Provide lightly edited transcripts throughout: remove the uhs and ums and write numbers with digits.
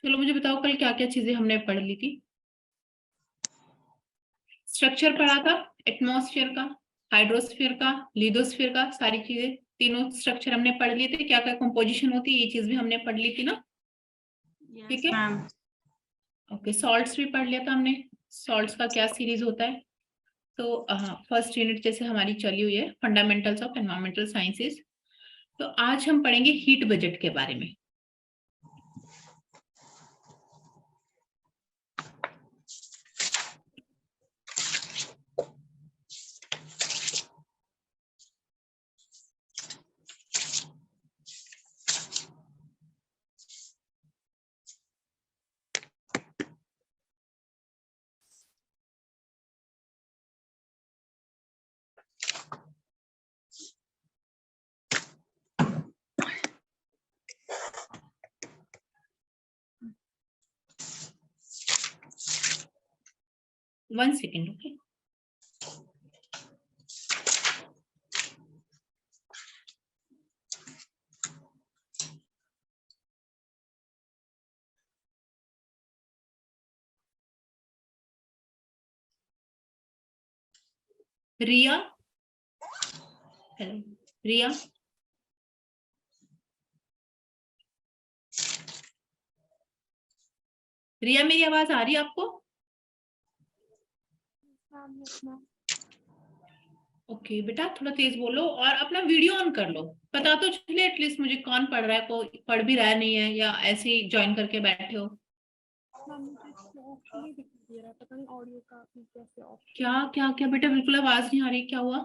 चलो मुझे बताओ कल क्या क्या चीजें हमने पढ़ ली थी। स्ट्रक्चर पढ़ा था, एटमॉस्फेयर का, हाइड्रोस्फीयर का, लिथोस्फीयर का, सारी चीजें, तीनों स्ट्रक्चर हमने पढ़ लिए थे। क्या क्या कंपोजिशन होती है ये चीज भी हमने पढ़ ली थी ना। ठीक यस है, मैम। ओके। सॉल्ट्स भी पढ़ लिया था हमने, सॉल्ट्स का क्या सीरीज होता है। तो हाँ, फर्स्ट यूनिट जैसे हमारी चली हुई है फंडामेंटल्स ऑफ एनवायरमेंटल साइंसेस। तो आज हम पढ़ेंगे हीट बजट के बारे में। 1 सेकेंड, ओके। रिया, हेलो रिया। रिया मेरी आवाज आ रही है आपको? ओके बेटा, थोड़ा तेज बोलो और अपना वीडियो ऑन कर लो। पता तो चले एटलीस्ट मुझे कौन पढ़ रहा है, कोई पढ़ भी रहा है नहीं है, या ऐसे ही ज्वाइन करके बैठे हो। पता नहीं ऑडियो का कैसे ऑफ। क्या क्या क्या बेटा, बिल्कुल आवाज नहीं आ रही, क्या हुआ?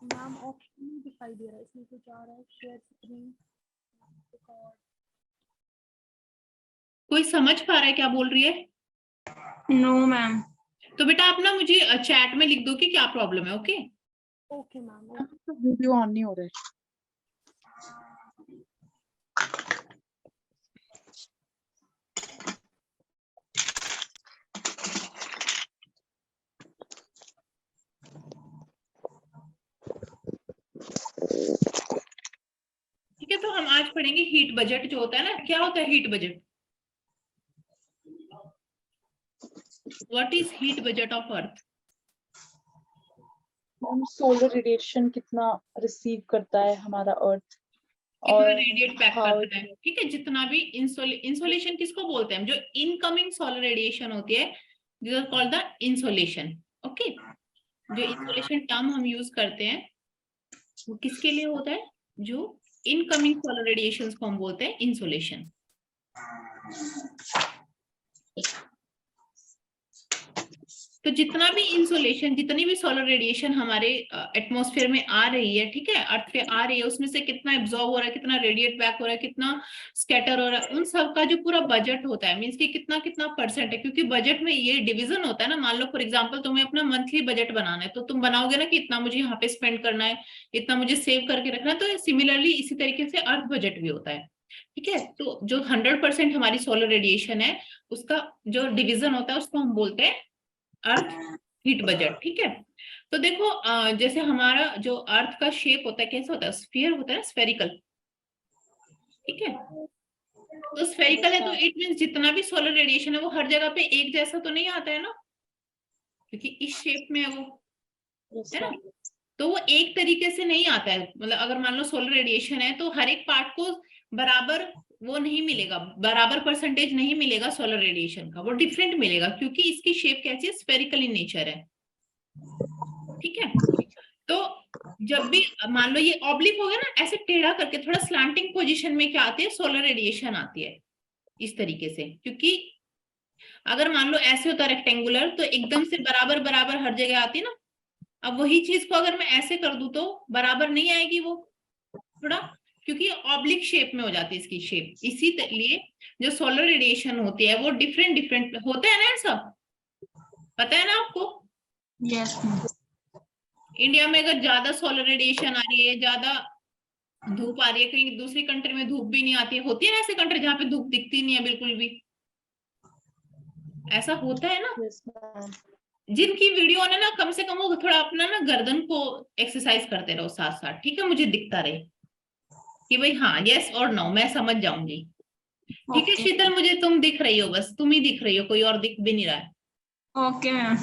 मैम ऑप्शन नहीं दिखाई दे रहा है, इसमें कुछ आ रहा है शेयर स्क्रीन। कोई समझ पा रहा है क्या बोल रही है? No ma'am. तो बेटा आप ना मुझे चैट में लिख दो कि क्या प्रॉब्लम है। Okay okay ma'am. Video on नहीं हो रहा है। ठीक है, तो हम आज पढ़ेंगे हीट बजट जो होता है ना। क्या होता है heat budget? What is heat budget of earth? Solar radiation कितना रिसीव करता है हमारा अर्थ कितना और रेडिएट बैक how करता है। ठीक है, जितना भी इंसोलेशन किसको बोलते हैं? जो इनकमिंग सोलर रेडिएशन होती है, this is called the insolation. Okay, जो इंसोलेशन टर्म हम यूज करते हैं वो किसके लिए होता है? जो इनकमिंग सोलर रेडिएशंस को हम बोलते हैं इंसोलेशन। तो जितना भी इंसोलेशन, जितनी भी सोलर रेडिएशन हमारे एटमॉस्फेयर में आ रही है, ठीक है, अर्थ पे आ रही है, उसमें से कितना एब्जॉर्ब हो रहा है, कितना रेडिएट बैक हो रहा है, कितना स्कैटर हो रहा है, उन सब का जो पूरा बजट होता है, मीन्स कि कितना कितना परसेंट है। क्योंकि बजट में ये डिवीजन होता है ना। मान लो फॉर एग्जाम्पल तुम्हें अपना मंथली बजट बनाना है, तो तुम बनाओगे ना कि इतना मुझे यहाँ पे स्पेंड करना है, इतना मुझे सेव करके रखना है। तो सिमिलरली इसी तरीके से अर्थ बजट भी होता है। ठीक है, तो जो 100% हमारी सोलर रेडिएशन है उसका जो डिवीजन होता है उसको हम बोलते हैं अर्थ हीट बजट। ठीक है, तो देखो जैसे हमारा जो अर्थ का शेप होता है कैसा होता है? स्फीयर होता है ना, स्फेरिकल। ठीक है, तो स्फेरिकल है तो इट मींस जितना भी सोलर रेडिएशन है वो हर जगह पे एक जैसा तो नहीं आता है ना, क्योंकि इस शेप में है वो, है ना। तो वो एक तरीके से नहीं आता है। मतलब अगर मान लो सोलर रेडिएशन है तो हर एक पार्ट को बराबर वो नहीं मिलेगा, बराबर परसेंटेज नहीं मिलेगा सोलर रेडिएशन का, वो डिफरेंट मिलेगा क्योंकि इसकी शेप कैसी है? स्फेरिकल इन नेचर है। ठीक है, तो जब भी मान लो ये ऑब्लिक हो गया ना, ऐसे टेढ़ा करके थोड़ा स्लैंटिंग पोजीशन में क्या आती है? सोलर रेडिएशन आती है इस तरीके से। क्योंकि अगर मान लो ऐसे होता रेक्टेंगुलर तो एकदम से बराबर बराबर हर जगह आती है ना। अब वही चीज को अगर मैं ऐसे कर दूं तो बराबर नहीं आएगी वो, थोड़ा, क्योंकि ऑब्लिक शेप में हो जाती है इसकी शेप। इसी लिए जो सोलर रेडिएशन होती है वो डिफरेंट डिफरेंट होते हैं ना, ऐसा पता है ना आपको? यस। इंडिया में अगर ज्यादा सोलर रेडिएशन आ रही है, ज्यादा धूप आ रही है, कहीं दूसरी कंट्री में धूप भी नहीं आती है, होती है ना ऐसे कंट्री जहाँ पे धूप दिखती नहीं है बिल्कुल भी, ऐसा होता है ना। जिनकी वीडियो ने ना कम से कम वो थोड़ा अपना ना गर्दन को एक्सरसाइज करते रहो साथ साथ, ठीक है, मुझे दिखता रहे कि भाई हाँ यस और नो मैं समझ जाऊंगी। ठीक है शीतल, मुझे तुम दिख रही हो, बस तुम ही दिख रही हो, कोई और दिख भी नहीं रहा है। Okay ma'am.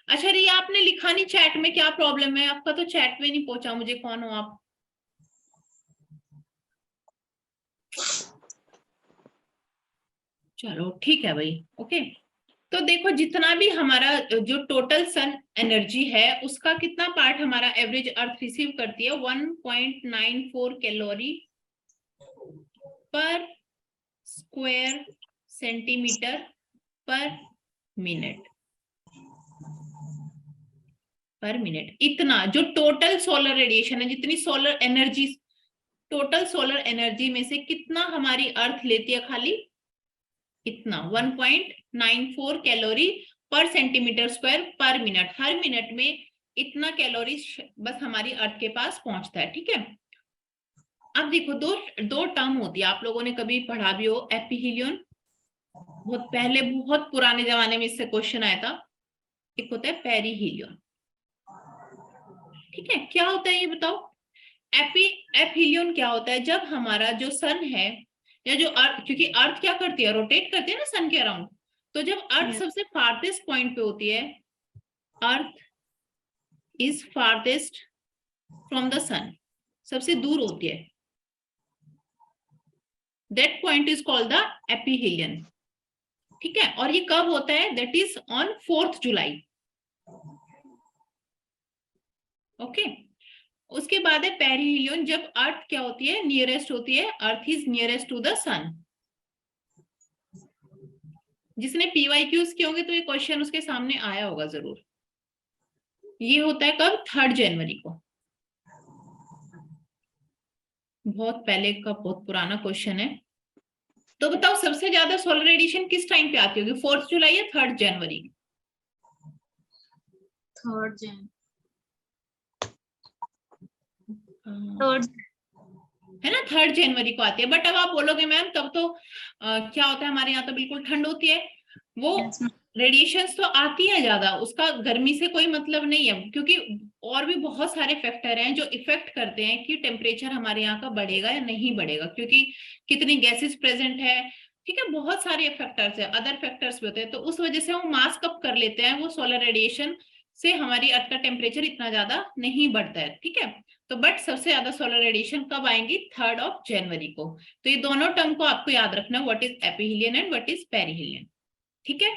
अच्छा रिया, आपने लिखा नहीं चैट में, क्या प्रॉब्लम है आपका? तो चैट में नहीं पहुंचा मुझे, कौन हो आप? चलो ठीक है भाई, ओके। तो देखो जितना भी हमारा जो टोटल सन एनर्जी है उसका कितना पार्ट हमारा एवरेज अर्थ रिसीव करती है, 1.94 कैलोरी पर स्क्वायर सेंटीमीटर पर मिनट। इतना जो टोटल सोलर रेडिएशन है, जितनी solar energy, total solar energy में से कितना हमारी अर्थ लेती है? खाली इतना, 1.94 कैलोरी पर सेंटीमीटर स्क्वायर पर मिनट। हर मिनट में इतना कैलोरी बस हमारी अर्थ के पास पहुंचता है, ठीक है। अब देखो दो टर्म होती है, आप लोगों ने कभी पढ़ा भी हो, एपीहीलियन, बहुत पहले बहुत पुराने जमाने में इससे क्वेश्चन आया था। एक होता है पेरीहीलियन, ठीक है। क्या होता है ये बताओ? एपीहीलियन क्या होता है? जब हमारा जो सन है या जो अर्थ, क्योंकि अर्थ क्या करती है, रोटेट करती है ना सन के अराउंड, तो जब अर्थ सबसे फारदेस्ट पॉइंट पे होती है, earth is farthest from the sun, सबसे दूर होती है, that point is called the aphelion, ठीक है। और ये कब होता है? That is on 4 July, okay. उसके बाद है पेरीहीलियन, जब अर्थ क्या होती है, नियरेस्ट होती है, earth is nearest to the sun. जिसने पीवाईक्यूज किए होंगे तो ये क्वेश्चन उसके सामने आया होगा जरूर। ये होता है कब? 3 जनवरी को, बहुत पहले का, बहुत पुराना क्वेश्चन है। तो बताओ सबसे ज्यादा सोलर रेडिएशन किस टाइम पे आती होगी, 4 जुलाई या 3 जनवरी? 3 जन, हाँ, 3 है ना, 3 जनवरी को आती है। बट अब आप बोलोगे मैम तब तो क्या होता है, हमारे यहाँ तो बिल्कुल ठंड होती है। वो रेडिएशंस तो आती है ज्यादा, उसका गर्मी से कोई मतलब नहीं है, क्योंकि और भी बहुत सारे फैक्टर हैं जो इफेक्ट करते हैं कि टेम्परेचर हमारे यहाँ का बढ़ेगा या नहीं बढ़ेगा, क्योंकि कितनी गैसेस प्रेजेंट है, ठीक है, बहुत सारे फैक्टर्स है, अदर फैक्टर्स भी होते हैं। तो उस वजह से हम मास्क अप कर लेते हैं, वो सोलर रेडिएशन से हमारी अर्थ का टेम्परेचर इतना ज्यादा नहीं बढ़ता है, ठीक है। तो बट सबसे ज्यादा सोलर रेडिएशन कब आएंगी? 3 जनवरी को। तो ये दोनों टर्म को आपको याद रखना, what is aphelion and what is perihelion, ठीक है।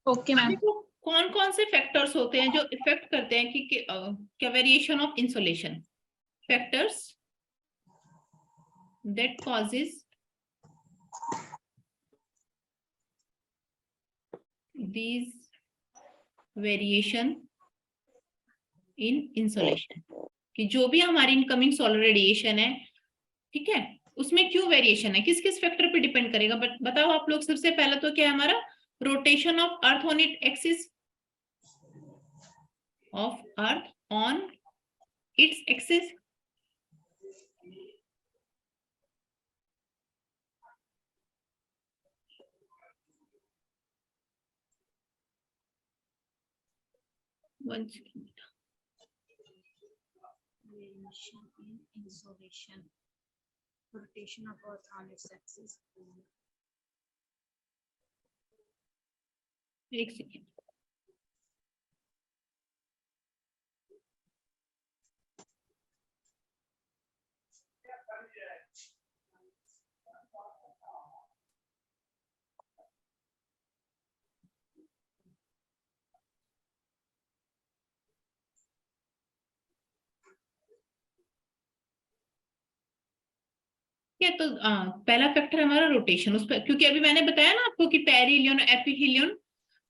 Okay ma'am. देखो कौन कौन से फैक्टर्स होते हैं जो इफेक्ट करते हैं कि क्या variation of insolation, factors that causes these variation in insolation, कि जो भी हमारी इनकमिंग सोलर रेडिएशन है, ठीक है, उसमें क्यों वेरिएशन है, किस किस फैक्टर पे डिपेंड करेगा? बताओ आप लोग। सबसे पहला तो क्या है हमारा? Rotation of earth on it axis, of earth on its axis, Insolation, rotation of Earth on its axis. एक सेकेंड। क्या तो पहला फैक्टर हमारा रोटेशन, उस पर, क्योंकि अभी मैंने बताया ना आपको कि पेरीहिलियन एपीहिलियन,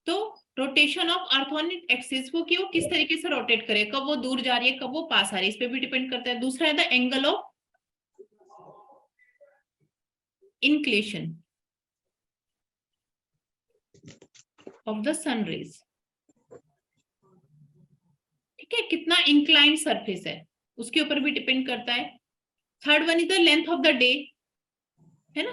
तो rotation of earth on it axis, वो कि वो किस तरीके से रोटेट करे, कब वो दूर जा रही है कब वो पास आ रही है, इस पे भी डिपेंड करता है। दूसरा है the angle of inclination of the sun rays, ठीक है, कितना इंक्लाइन सरफेस है उसके ऊपर भी डिपेंड करता है। Third one is the length of the day, है ना।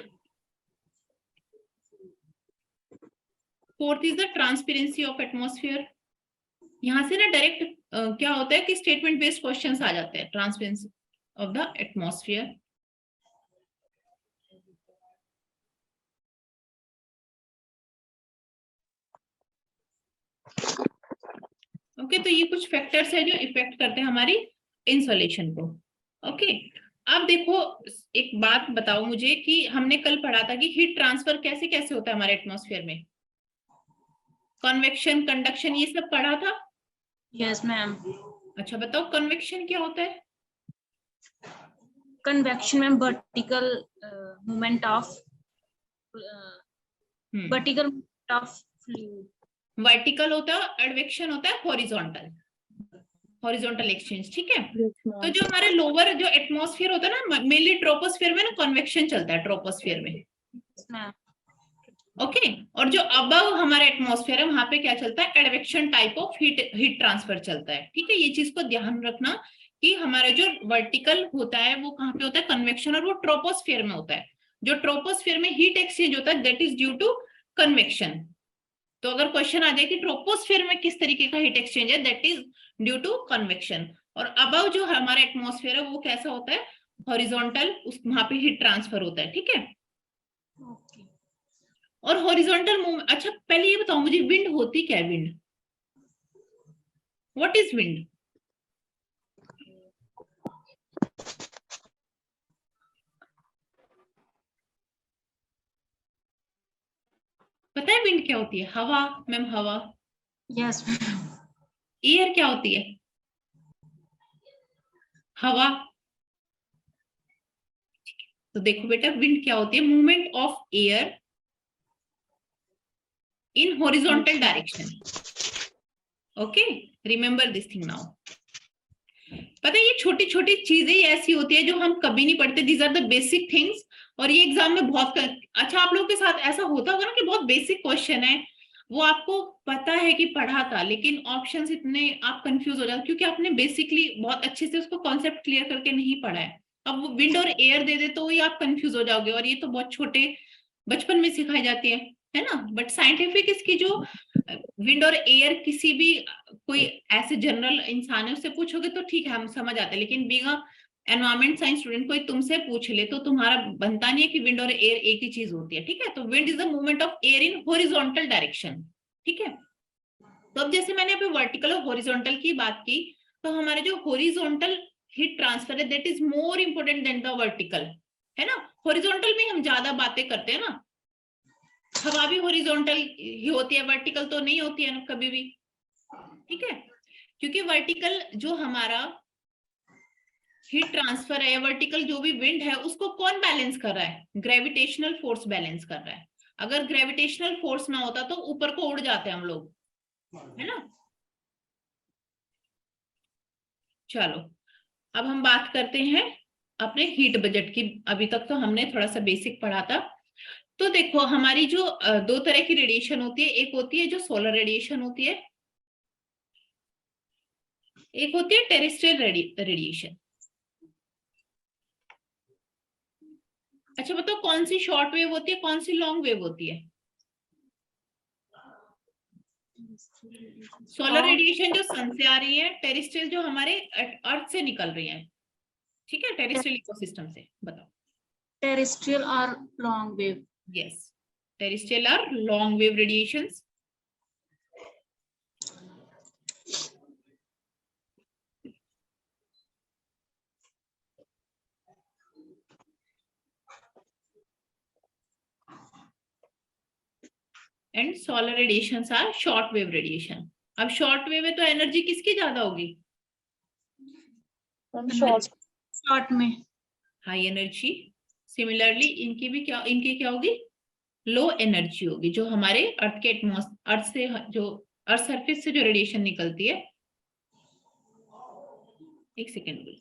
Fourth is the transparency of atmosphere. यहां से ना डायरेक्ट क्या होता है कि स्टेटमेंट बेस्ड क्वेश्चंस आ जाते हैं, transparency of the atmosphere. Okay, तो ये कुछ फैक्टर्स है जो इफेक्ट करते हैं हमारी इंसोलेशन को। ओके, अब देखो एक बात बताओ मुझे कि हमने कल पढ़ा था कि हीट ट्रांसफर कैसे कैसे होता है हमारे एटमॉस्फेयर में, कन्वेक्शन, कंडक्शन, ये सब पढ़ा था। Yes ma'am. अच्छा बताओ कन्वेक्शन क्या होता है? कन्वेक्शन में vertical movement of fluid. Vertical होता है, एडवेक्शन होता है हॉरिजॉन्टल, हॉरिजॉन्टल एक्सचेंज, ठीक है। Yes, तो ma'am. जो हमारे लोअर जो एटमॉस्फेयर होता है ना, मेनली ट्रोपोस्फेयर में ना कन्वेक्शन चलता है, ट्रोपोस्फेयर में। मैम ओके, और जो अबव हमारा एटमॉस्फेयर है वहां पे क्या चलता है, advection type of heat transfer चलता है, ठीक है। ये चीज को ध्यान रखना कि हमारा जो वर्टिकल होता है वो कहाँ पे होता है, कन्वेक्शन, और वो ट्रोपोस्फेयर में होता है। जो ट्रोपोस्फेयर में हीट एक्सचेंज होता है that is due to convection. तो अगर क्वेश्चन आ जाए कि ट्रोपोस्फेयर में किस तरीके का हीट एक्सचेंज है, that is due to convection. और अबव जो हमारा एटमॉस्फेयर है वो कैसा होता है, हॉरिजॉन्टल, उस वहां पे हीट ट्रांसफर होता है, ठीक है। ओके। और हॉरिजॉन्टल मूवमेंट, अच्छा पहले ये बताओ मुझे विंड होती क्या है, विंड, व्हाट इज विंड? पता है विंड क्या होती है? हवा, मैम हवा। Yes ma'am. एयर क्या होती है? हवा। तो देखो बेटा विंड क्या होती है, movement of air in horizontal direction. Okay, remember this thing now. पता है ये छोटी छोटी चीजें ऐसी होती है जो हम कभी नहीं पढ़ते, these are the basic things. और ये एग्जाम में बहुत अच्छा आप लोगों के साथ ऐसा होता होगा ना कि बहुत बेसिक क्वेश्चन है, वो आपको पता है कि पढ़ा था, लेकिन ऑप्शंस इतने आप कंफ्यूज हो जाते क्योंकि आपने बेसिकली बहुत अच्छे से उसको कॉन्सेप्ट क्लियर करके नहीं पढ़ा है। अब वो विंड और एयर दे दे तो ही आप कंफ्यूज हो जाओगे, और ये तो बहुत छोटे बचपन में सिखाई जाती है ना। बट साइंटिफिक इसकी जो विंड और एयर किसी भी कोई ऐसे जनरल इंसान है उससे पूछोगे तो ठीक है हम समझ आते हैं, लेकिन being a environment science student कोई तुमसे पूछ ले तो तुम्हारा बनता नहीं है कि विंड और एयर एक ही चीज होती है, ठीक है। तो wind is the movement of air in horizontal direction, ठीक है। तो अब जैसे मैंने अभी वर्टिकल और हॉरिजॉन्टल की बात की, तो हमारे जो हॉरिजॉन्टल हीट ट्रांसफर है that is more important than the vertical, है ना। हॉरिजॉन्टल में हम ज्यादा बातें करते हैं ना, हवा भी हॉरिजॉन्टल ही होती है, वर्टिकल तो नहीं होती है ना कभी भी, ठीक है। क्योंकि वर्टिकल जो हमारा हीट ट्रांसफर है, वर्टिकल जो भी विंड है उसको कौन बैलेंस कर रहा है, ग्रेविटेशनल फोर्स बैलेंस कर रहा है। अगर ग्रेविटेशनल फोर्स ना होता तो ऊपर को उड़ जाते हम लोग, है ना। चलो अब हम बात करते हैं अपने हीट बजट की। अभी तक तो हमने थोड़ा सा बेसिक पढ़ा था। तो देखो हमारी जो दो तरह की रेडिएशन होती है, एक होती है जो सोलर रेडिएशन होती है, एक होती है टेरेस्ट्रियल रेडिएशन। अच्छा बताओ कौन सी शॉर्ट वेव होती है, कौन सी लॉन्ग वेव होती है? सोलर रेडिएशन जो सन से आ रही है, टेरेस्ट्रियल जो हमारे अर्थ से निकल रही है, ठीक है, टेरेस्ट्रियल इकोसिस्टम से। बताओ। टेरेस्ट्रियल और लॉन्ग वेव। यस, टेरेस्ट्रियल और long wave radiations. And solar radiations are short wave radiation. अब शॉर्ट वेव है तो एनर्जी किसकी ज्यादा होगी? शॉर्ट में हाई एनर्जी। सिमिलरली इनकी क्या होगी, लो एनर्जी होगी। जो हमारे अर्थ के अर्थ से जो अर्थ सरफेस से जो रेडिएशन निकलती है, एक सेकेंड।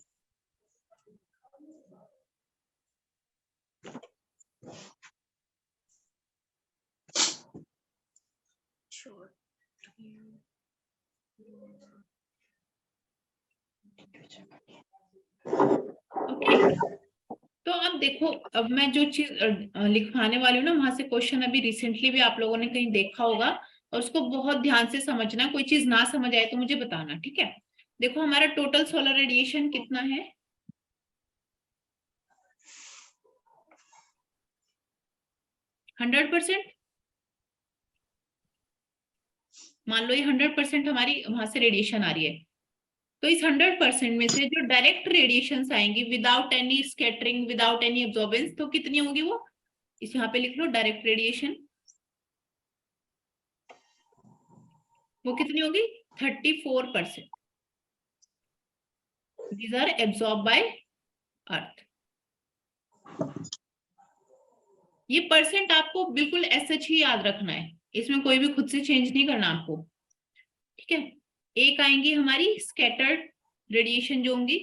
ओके, तो अब देखो, अब मैं जो चीज लिखवाने वाली हूँ ना, वहां से क्वेश्चन अभी रिसेंटली भी आप लोगों ने कहीं देखा होगा, और उसको बहुत ध्यान से समझना। कोई चीज ना समझ आए तो मुझे बताना, ठीक है। देखो हमारा टोटल सोलर रेडिएशन कितना है, 100%। मान लो ये 100% हमारी वहां से रेडिएशन आ रही है, तो इस 100% में से जो डायरेक्ट रेडिएशन आएंगी without any scattering, without any absorbance, तो कितनी होगी वो, इस यहाँ पे लिख लो डायरेक्ट रेडिएशन, वो कितनी होगी 34%। दीज आर एब्जॉर्ब बाय अर्थ। ये परसेंट आपको बिल्कुल सच ही याद रखना है, इसमें कोई भी खुद से चेंज नहीं करना आपको, ठीक है। एक आएंगी हमारी स्कैटर्ड रेडिएशन जो होंगी,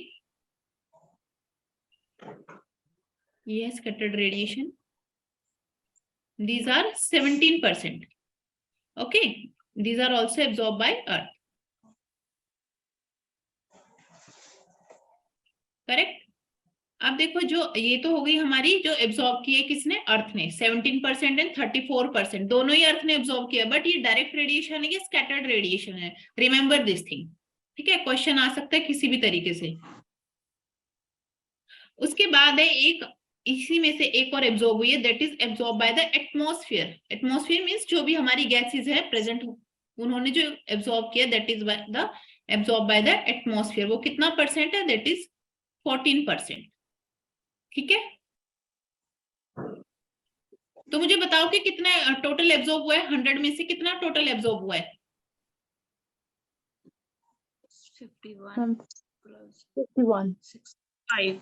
ये है scattered radiation, these are 17%, okay, these are also absorbed by earth, correct. अब देखो जो ये तो हो गई हमारी जो एब्जॉर्ब की है किसने, अर्थ ने, 17% एंड 34%, दोनों ही अर्थ ने एब्जॉर्ब किया, बट ये डायरेक्ट रेडिएशन है, ये स्कैटर्ड रेडिएशन है, रिमेंबर दिस थिंग, ठीक है। क्वेश्चन आ सकता है किसी भी तरीके से। उसके बाद है एक, इसी में से एक और एब्जॉर्ब हुई है, that is absorb by the atmosphere. Atmosphere means जो भी हमारी गैसेस है प्रेजेंट, उन्होंने जो एब्जॉर्ब किया that is the absorb by the atmosphere. वो कितना परसेंट है, दैट इज 14%, ठीक है। तो मुझे बताओ कि कितना टोटल एब्जॉर्ब हुआ है, 100 में से कितना टोटल एब्जॉर्ब हुआ है, 51 plus 51। 65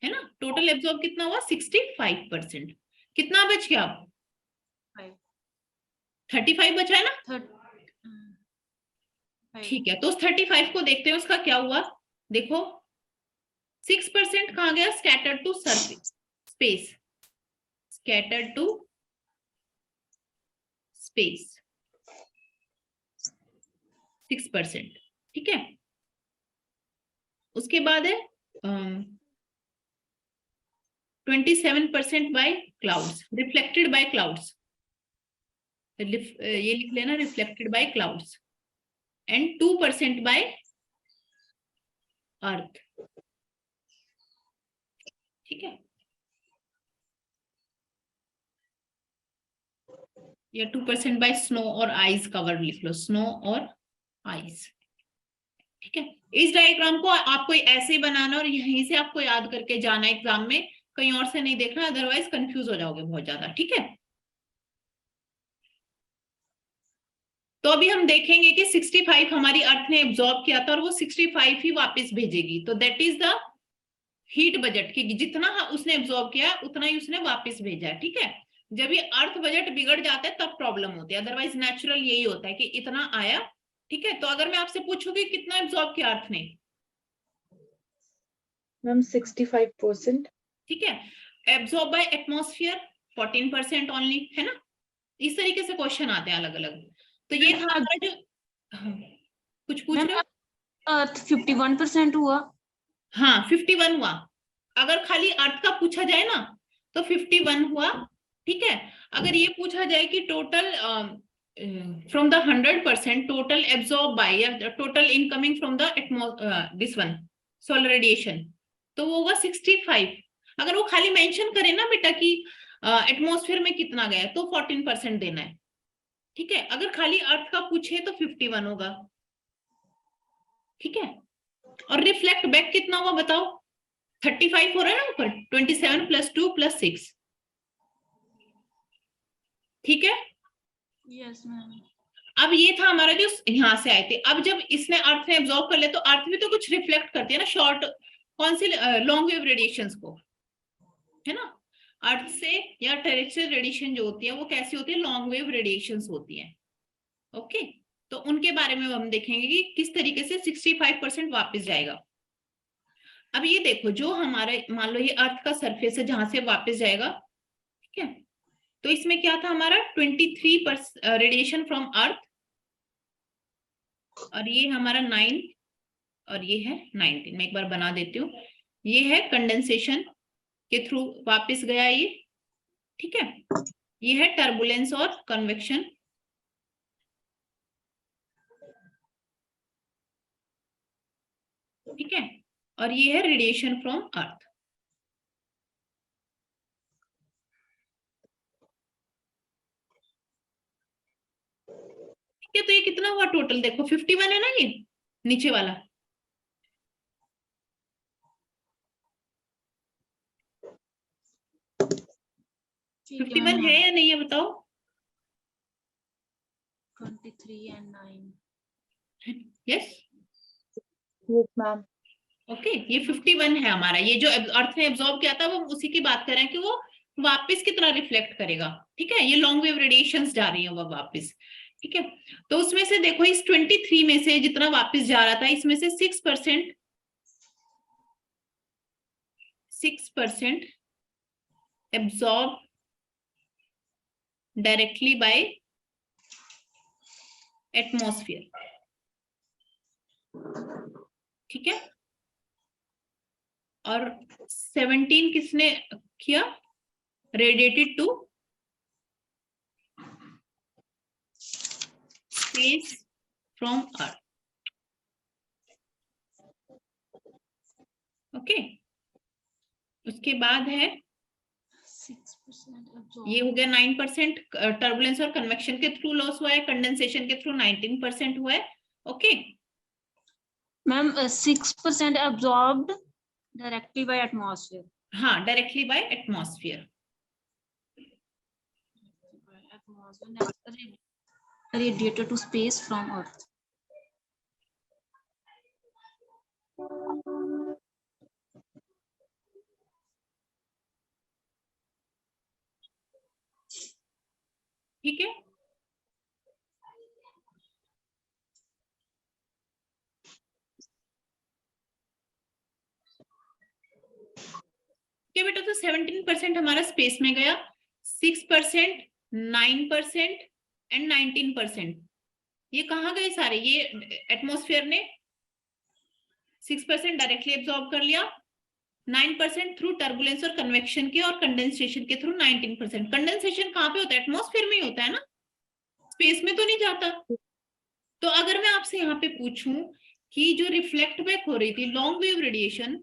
है ना। टोटल एब्जॉर्ब कितना हुआ, 65%। कितना बच गया, 35 बचा है ना, 5 ठीक है। तो उस 35 को देखते हैं उसका क्या हुआ। देखो 6% कहाँ गया, scattered to surface space, scattered to space 6%, ठीक है। उसके बाद है 27% by clouds, reflected by clouds, ये लिख लेना reflected by clouds, and 2% by earth, ठीक है। या 2% बाय स्नो और आइस कवर लिख लो, स्नो और आइस, ठीक है। इस डायग्राम को आपको ऐसे ही बनाना और यहीं से आपको याद करके जाना एग्जाम में, कहीं और से नहीं देखना, अदरवाइज कंफ्यूज हो जाओगे बहुत ज्यादा, ठीक है। तो अभी हम देखेंगे कि 65 हमारी अर्थ ने एब्जॉर्ब किया था और वो 65 ही वापस भेजेगी, तो that is the heat budget, कि जितना उसने एब्जॉर्ब किया उतना ही उसने वापस भेजा है, ठीक है। जब ये अर्थ बजट बिगड़ जाता है तब प्रॉब्लम होती है, अदरवाइज नेचुरल यही होता है कि इतना आया, ठीक है। तो अगर मैं आपसे पूछूंगी कितना एब्जॉर्ब किया अर्थ ने, मैम 65%। ठीक है। एब्जॉर्ब बाय एटमॉस्फेयर 14% ओनली, है ना। इस तरीके से क्वेश्चन आते हैं अलग अलग। तो ये था हमारा जो, कुछ पूछ रहे हो, अर्थ 51% हुआ। हाँ 51 हुआ। अगर खाली अर्थ का पूछा जाए ना तो 51 हुआ, ठीक है। अगर ये पूछा जाए कि total from the 100% total absorb by या total incoming from the this one solar radiation, तो वो होगा 65। अगर वो खाली मेंशन करे ना बेटा कि एटमॉस्फेयर में कितना गया तो 14% देना है, ठीक है। अगर खाली अर्थ का पूछे तो 51 होगा, ठीक है। और रिफ्लेक्ट बैक कितना हुआ बताओ, 35 हो रहा है ना ऊपर, 27 + 2 + 6, ठीक है। Yes ma'am. अब ये था हमारा जो यहां से आए थे। अब जब इसने अर्थ में एब्जॉर्ब कर ले तो अर्थ भी तो कुछ रिफ्लेक्ट करती है ना, शॉर्ट कौन सी लॉन्ग वेव रेडिएशंस को, है ना। अर्थ से या टेरेस्ट्रियल रेडिएशन जो होती है वो कैसी होती है, लॉन्ग वेव रेडिएशंस होती है, ओके। तो उनके बारे में हम देखेंगे कि किस तरीके से 65% वापस जाएगा। अब ये देखो जो हमारे, मान लो ये अर्थ का सरफेस है जहां से वापस जाएगा, ठीक है। तो इसमें क्या था हमारा 23% रेडिएशन फ्रॉम अर्थ, और ये हमारा 9 और ये है 19। मैं एक बार बना देती हूँ, ये है कंडेंसेशन के थ्रू वापस गया ये, ठीक है। ये है टर्बुलेंस और कन्वेक्शन, ठीक है। और ये है रेडिएशन फ्रॉम अर्थ। कितना हुआ टोटल, देखो 51 है ना ये नीचे वाला। ठीक 51 है या नहीं है बताओ। 23 and 9. Yes yes ma'am. Okay, ये 51 है हमारा, ये जो अर्थ ने एब्जॉर्ब किया था वो उसी की बात कर रहे हैं कि वो वापस कितना रिफ्लेक्ट करेगा। ठीक है, ये लॉन्ग वेव रेडिएशंस जा रही है वो वापस। ठीक है, तो उसमें से देखो इस 23 में से जितना वापस जा रहा था इसमें से 6% एब्जॉर्ब डायरेक्टली बाय एटमॉस्फेयर। ठीक है, और 17 किसने किया, radiated to space from earth. Okay, उसके बाद है 6% ये हो गया 9% टर्बुलेंस और कन्वेक्शन के थ्रू लॉस हुआ है, कंडेंसेशन के थ्रू 19% हुआ है। Okay ma'am 6% absorbed directly by atmosphere. हाँ, directly by atmosphere. Radiated to space from Earth. ठीक है, बेटा तो 17% हमारा स्पेस में गया, 6%, 9% एंड 19%। ये कहाँ गए सारे, ये एटमॉस्फेयर ने 6% डायरेक्टली एब्जॉर्ब कर लिया, 9% थ्रू टर्बुलेंस और कन्वेक्शन के, और कंडेंसेशन के थ्रू 19%। कंडेंसेशन कहाँ पे होता है, एटमॉस्फेयर में ही होता है ना, स्पेस में तो नहीं जाता। तो अगर मैं आपसे यहाँ पे पूछूं कि जो रिफ्लेक्ट बैक हो रही थी लॉन्ग वेव रेडिएशन,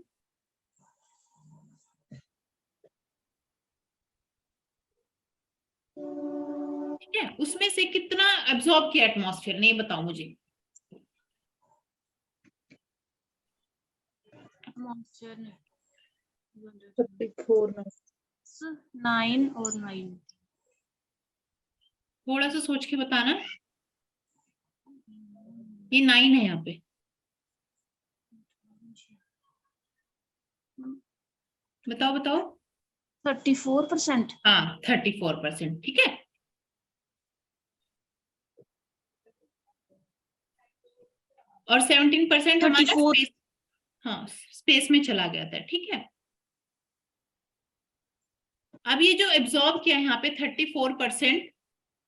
ठीक है, उसमें से कितना एब्जॉर्ब किया एटमॉस्फेयर ने, ये बताओ मुझे। Atmosphere ने 34 में 9 और 9. थोड़ा सा सोच के बताना, ये 9 है यहाँ पे, बताओ बताओ। 34%. हाँ 34%, ठीक है। और 17% हमारा 34. स्पेस, हाँ स्पेस में चला गया था। ठीक है, अब ये जो एब्जॉर्ब किया यहाँ पे 34%,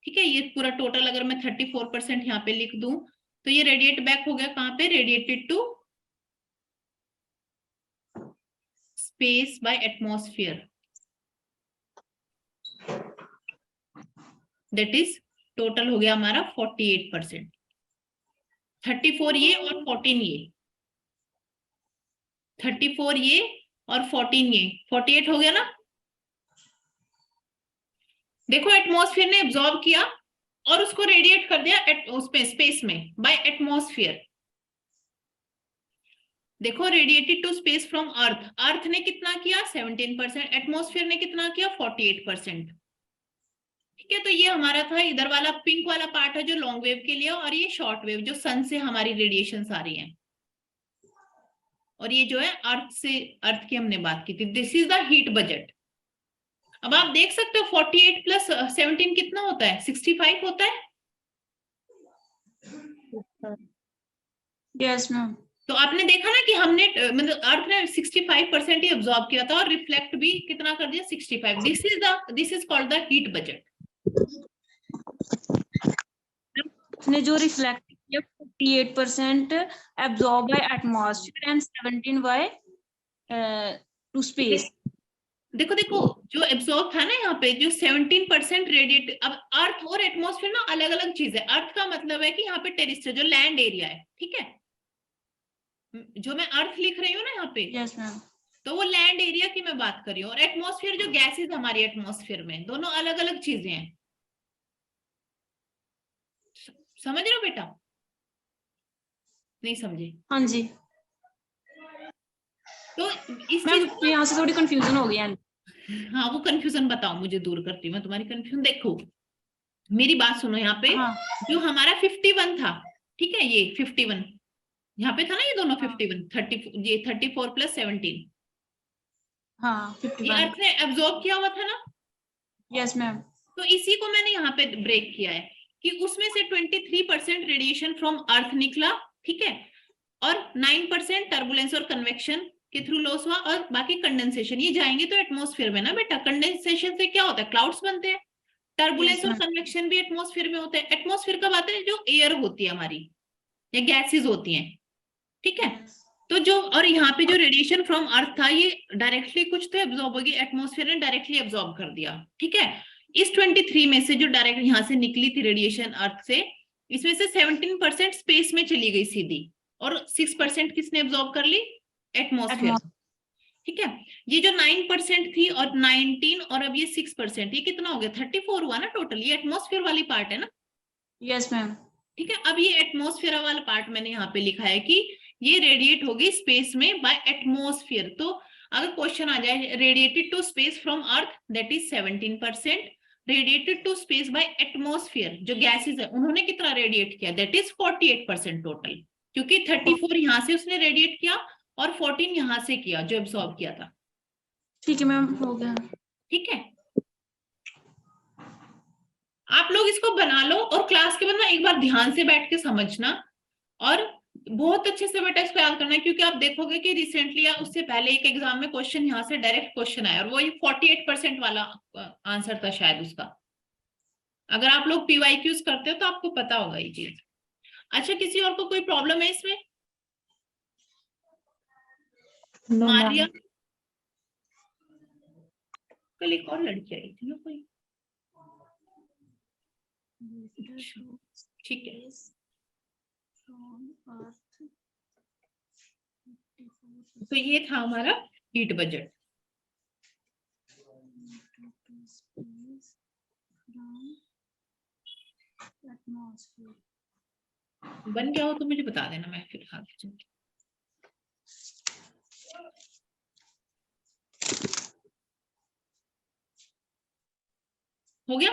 ठीक है, ये पूरा टोटल अगर मैं 34% यहाँ पे लिख दूं तो ये रेडिएट बैक हो गया कहाँ पे, radiated to space by atmosphere. That is total हो गया हमारा 48%। 34 ये और 14 ये, 34 ये और 14 ये, 48 हो गया ना। देखो एटमॉस्फेयर ने एब्जॉर्ब किया और उसको रेडिएट कर दिया उसमें स्पेस में बाय एटमॉस्फेयर। देखो रेडिएटेड टू स्पेस फ्रॉम अर्थ, अर्थ ने कितना किया 17%, एटमॉस्फेयर ने कितना किया 48%। ठीक है, तो ये हमारा था इधर वाला पिंक वाला पार्ट है जो लॉन्ग वेव के लिए, और ये शॉर्ट वेव जो सन से हमारी रेडिएशन आ रही है, और ये जो है अर्थ से, अर्थ की हमने बात की थी। This is the heat budget. अब आप देख सकते हो 48 प्लस 17 कितना होता है, 65 होता है। Yes ma'am. तो आपने देखा ना कि हमने मतलब अर्थ ने 65% ही अब्सॉर्ब किया था और रिफ्लेक्ट भी कितना कर दिया 65। This is called the heat budget. ने जो रिफ्लेक्ट किया 48% absorbed by atmosphere and 17 by to space. देखो देखो जो एब्सॉर्ब था ना यहाँ पे, जो 17% रेडिएट, अब अर्थ और एटमॉस्फेयर ना अलग अलग चीज है। अर्थ का मतलब है कि यहाँ पे टेरिस्ट्रियल जो लैंड एरिया है, ठीक है, जो मैं अर्थ लिख रही हूँ ना यहाँ पे, Yes मैम. तो वो लैंड एरिया की मैं बात कर रही हूँ, और एटमॉस्फेयर जो गैसेज हमारी एटमॉस्फेयर में, दोनों अलग अलग चीजें हैं। समझ रहे हो बेटा? नहीं समझे? हाँ जी तो इस मैम, चीज को यहाँ से थोड़ी कंफ्यूजन हो गई है। हाँ वो कंफ्यूजन बताओ मुझे, दूर करती हूँ मैं तुम्हारी कंफ्यूजन। देखो मेरी बात सुनो, यहाँ पे हाँ जो हमारा 51 था, ठीक है, ये 51 यहाँ पे था ना, ये दोनों हाँ 51 30, ये 34 + 17, हाँ ये 51। अर्थ ने एब्जॉर्ब किया हुआ था ना। Yes ma'am. तो इसी को मैंने यहाँ पे ब्रेक किया है कि उसमें से 23% रेडिएशन फ्रॉम अर्थ निकला, ठीक है, और 9% टर्बुलेंस और कन्वेक्शन के थ्रू लॉस हुआ, और बाकी कंडेंसेशन, ये जाएंगे तो एटमॉस्फेयर में ना बेटा। कंडेंसेशन से क्या होता है, क्लाउड्स बनते हैं। टर्बुलेंस यस और मैम। कन्वेक्शन भी एटमॉस्फेयर में होते हैं। एटमॉस्फेयर कब आता है, जो एयर होती है हमारी या गैसेस होती हैं, ठीक है। तो जो, और यहाँ पे जो रेडिएशन फ्रॉम अर्थ था, ये डायरेक्टली कुछ तो एब्जॉर्ब होगी, एटमॉस्फेयर ने डायरेक्टली एब्जॉर्ब कर दिया, ठीक है। इस 23 में से जो डायरेक्ट यहाँ से निकली थी रेडिएशन अर्थ से, इसमें से 17% स्पेस में चली गई सीधी, और 6% किसने एब्जॉर्ब कर ली, एटमॉस्फेयर, ठीक है। ये जो 9% थी और 19 और अब ये 6%, ये कितना हो गया, 34 हुआ ना टोटल। ये एटमॉस्फेयर वाली पार्ट है ना, यस मैम। ठीक है। अब ये एटमॉस्फेयर वाला पार्ट मैंने यहाँ पे लिखा है कि ये रेडिएट होगी स्पेस में बाय एटमॉस्फेयर। तो अगर क्वेश्चन आ जाए radiated to space from earth, that is 17%, radiated to space by atmosphere जो गैसेस है उन्होंने कितना रेडिएट किया, दैट इज 48% टोटल, क्योंकि 34 यहाँ से उसने रेडिएट किया और 14 यहाँ से किया जो एब्सॉर्ब किया था, ठीक है मैम, हो गया। ठीक है। आप लोग इसको बना लो और क्लास के बाद ना एक बार ध्यान से बैठ के समझना, और बहुत अच्छे से बेटा इसको याद करना है, क्योंकि आप देखोगे कि रिसेंटली या उससे पहले एक एग्जाम में क्वेश्चन यहाँ से डायरेक्ट क्वेश्चन आया, और वो 48% वाला आंसर था शायद उसका। अगर आप लोग पीवाईक्यूज करते हो तो आपको पता होगा ये चीज। अच्छा, किसी और को कोई प्रॉब्लम है इसमें? No Maria, ma'am. कल एक और लड़की आई थी ना कोई, ठीक है। तो ये था हमारा हीट बजट। बन गया हो तो मुझे बता देना, मैं फिर आगे चलती। हो गया?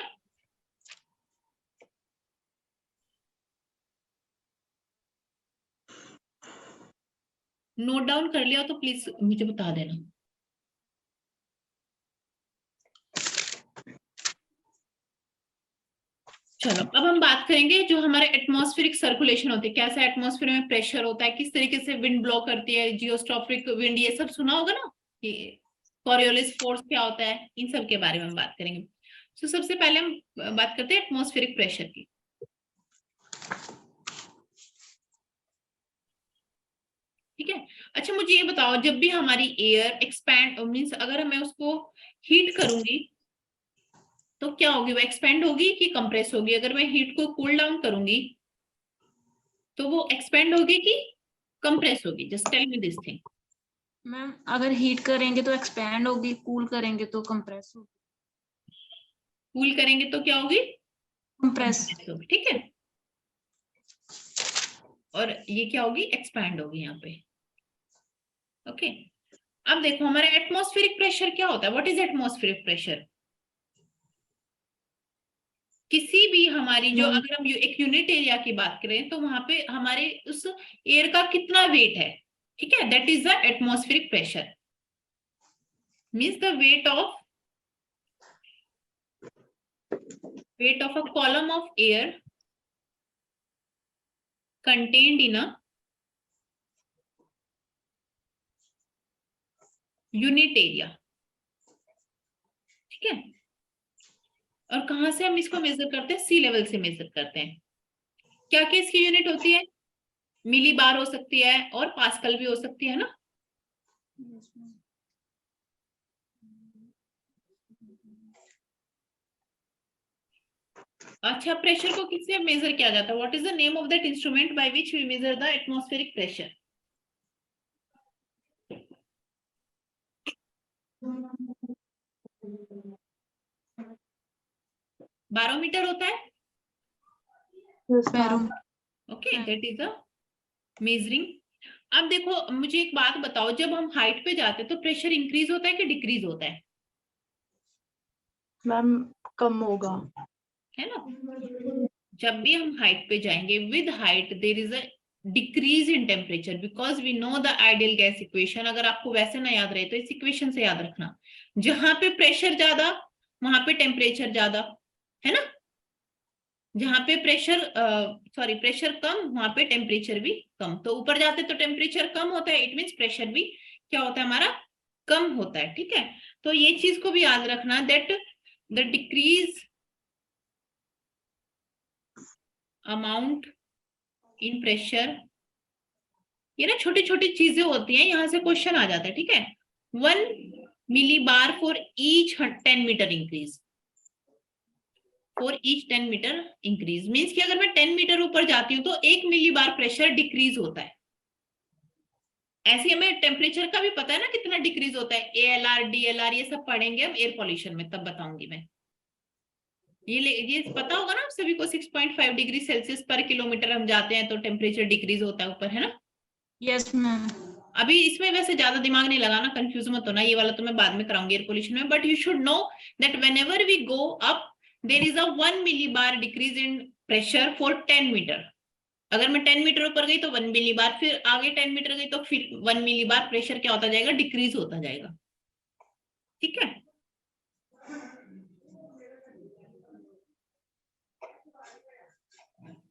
नोट डाउन कर लिया तो प्लीज मुझे बता देना। चलो अब हम बात करेंगे जो हमारे एटमॉस्फेरिक सर्कुलेशन होती है, कैसा एटमॉस्फेयर में प्रेशर होता है, किस तरीके से विंड ब्लो करती है, जियोस्ट्रॉपिक विंड, ये सब सुना होगा ना, कि कॉरियोलिस फोर्स क्या होता है, इन सब के बारे में हम बात करेंगे। तो सबसे पहले हम बात करते हैं एटमॉस्फेरिक प्रेशर की, ठीक है। अच्छा मुझे ये बताओ, जब भी हमारी एयर एक्सपैंड मीन्स अगर मैं उसको हीट करूंगी तो क्या होगी, वो एक्सपेंड होगी कि कंप्रेस होगी? अगर मैं हीट को कूल डाउन करूंगी तो वो एक्सपेंड होगी कि कंप्रेस होगी? Just tell me this thing. Ma'am, अगर हीट करेंगे तो एक्सपैंड होगी, कूल करेंगे तो कंप्रेस होगी। कूल करेंगे तो क्या होगी, कंप्रेस। होगी, ठीक है। और ये क्या होगी, एक्सपैंड होगी यहाँ पे, ओके। अब देखो हमारे एटमॉस्फेरिक प्रेशर क्या होता है, व्हाट इज एटमॉस्फेरिक प्रेशर? किसी भी हमारी जो, अगर हम एक यूनिट एरिया की बात करें तो वहां पे हमारे उस एयर का कितना वेट है, ठीक है, that is the atmospheric pressure. Means the weight of a column of air contained in a unit area, ठीक है। और कहां से हम इसको मेजर करते हैं, सी लेवल से मेजर करते हैं। क्या क्या इसकी यूनिट होती है, मिली बार हो सकती है और पास्कल भी हो सकती है ना। अच्छा, प्रेशर को किससे मेजर किया जाता है, what is the name of that instrument by which we measure the atmospheric pressure? Barometer होता है, Yes, पैरों ma'am. में। Okay, that is a measuring. अब देखो मुझे एक बात बताओ, जब हम हाइट पे जाते हैं तो प्रेशर इंक्रीज होता है कि डिक्रीज होता है? मैम कम होगा। है ना, जब भी हम हाइट पे जाएंगे with height there is a decrease in temperature because we know the ideal gas equation. अगर आपको वैसे ना याद रहे तो इस इक्वेशन से याद रखना, जहां पे प्रेशर ज्यादा वहां पे टेम्परेचर ज्यादा, है ना, जहां पे प्रेशर कम वहां पे टेम्परेचर भी कम। तो ऊपर जाते तो टेम्परेचर कम होता है, इट मीन्स प्रेशर भी क्या होता है हमारा, कम होता है। ठीक है, तो ये चीज को भी याद रखना that the decrease amount in pressure, ये ना छोटी छोटी चीजें होती हैं, यहां से क्वेश्चन आ जाता है। ठीक है, 1 millibar for each 10 metre increase, for each 10 metre increase means कि अगर मैं 10 मीटर ऊपर जाती हूँ तो 1 मिली बार प्रेशर डिक्रीज होता है। ऐसे हमें टेम्परेचर का भी पता है ना कितना डिक्रीज होता है, ALR DLR ये सब पढ़ेंगे हम एयर पॉल्यूशन में, तब बताऊंगी मैं। ये पता होगा ना आप सभी को, 6.5 डिग्री सेल्सियस पर किलोमीटर हम जाते हैं तो टेम्परेचर डिक्रीज होता है ऊपर, है ना। Yes ma'am. अभी इसमें वैसे ज्यादा दिमाग नहीं लगाना, कंफ्यूज मत होना, ये वाला तो मैं बाद में कराऊंगी एयर पोल्यूशन में, but you should know that whenever we go up there is a 1 millibar decrease in pressure for 10 metre. अगर मैं 10 मीटर ऊपर गई तो 1 मिली बार, फिर आगे 10 मीटर गई तो फिर 1 मिली बार प्रेशर क्या होता जाएगा, डिक्रीज होता जाएगा। ठीक है,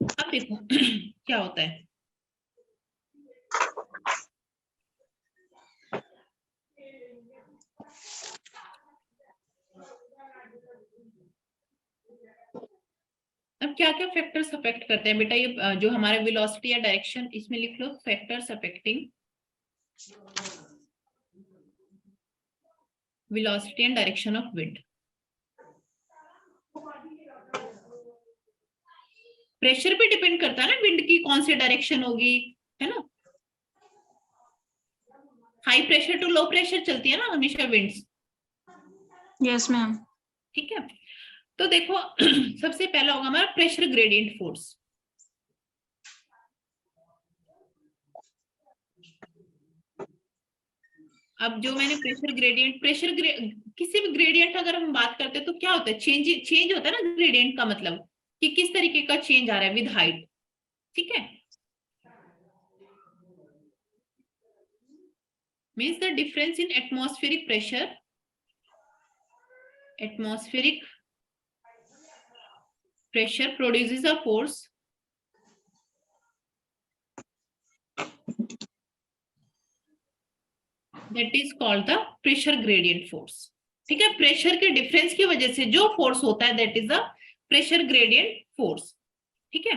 अब देखो क्या होता है। अब क्या क्या फैक्टर्स अफेक्ट करते हैं बेटा, ये जो हमारे वेलोसिटी या डायरेक्शन, इसमें लिख लो factors affecting velocity and direction of wind. Pressure पे डिपेंड करता है ना विंड की कौन सी डायरेक्शन होगी, है ना। High pressure to low pressure चलती है ना हमेशा विंड्स। Yes ma'am. ठीक है, तो देखो सबसे पहला होगा हमारा प्रेशर ग्रेडियंट फोर्स। अब जो मैंने किसी भी ग्रेडियंट अगर हम बात करते हैं तो क्या होता है, चेंज होता है ना ग्रेडियंट का मतलब कि किस तरीके का चेंज आ रहा है विद हाइट। ठीक है, means the difference in atmospheric pressure produces a force that is called the pressure gradient force। ठीक है, प्रेशर के डिफरेंस की वजह से जो फोर्स होता है that is the pressure gradient force. ठीक है,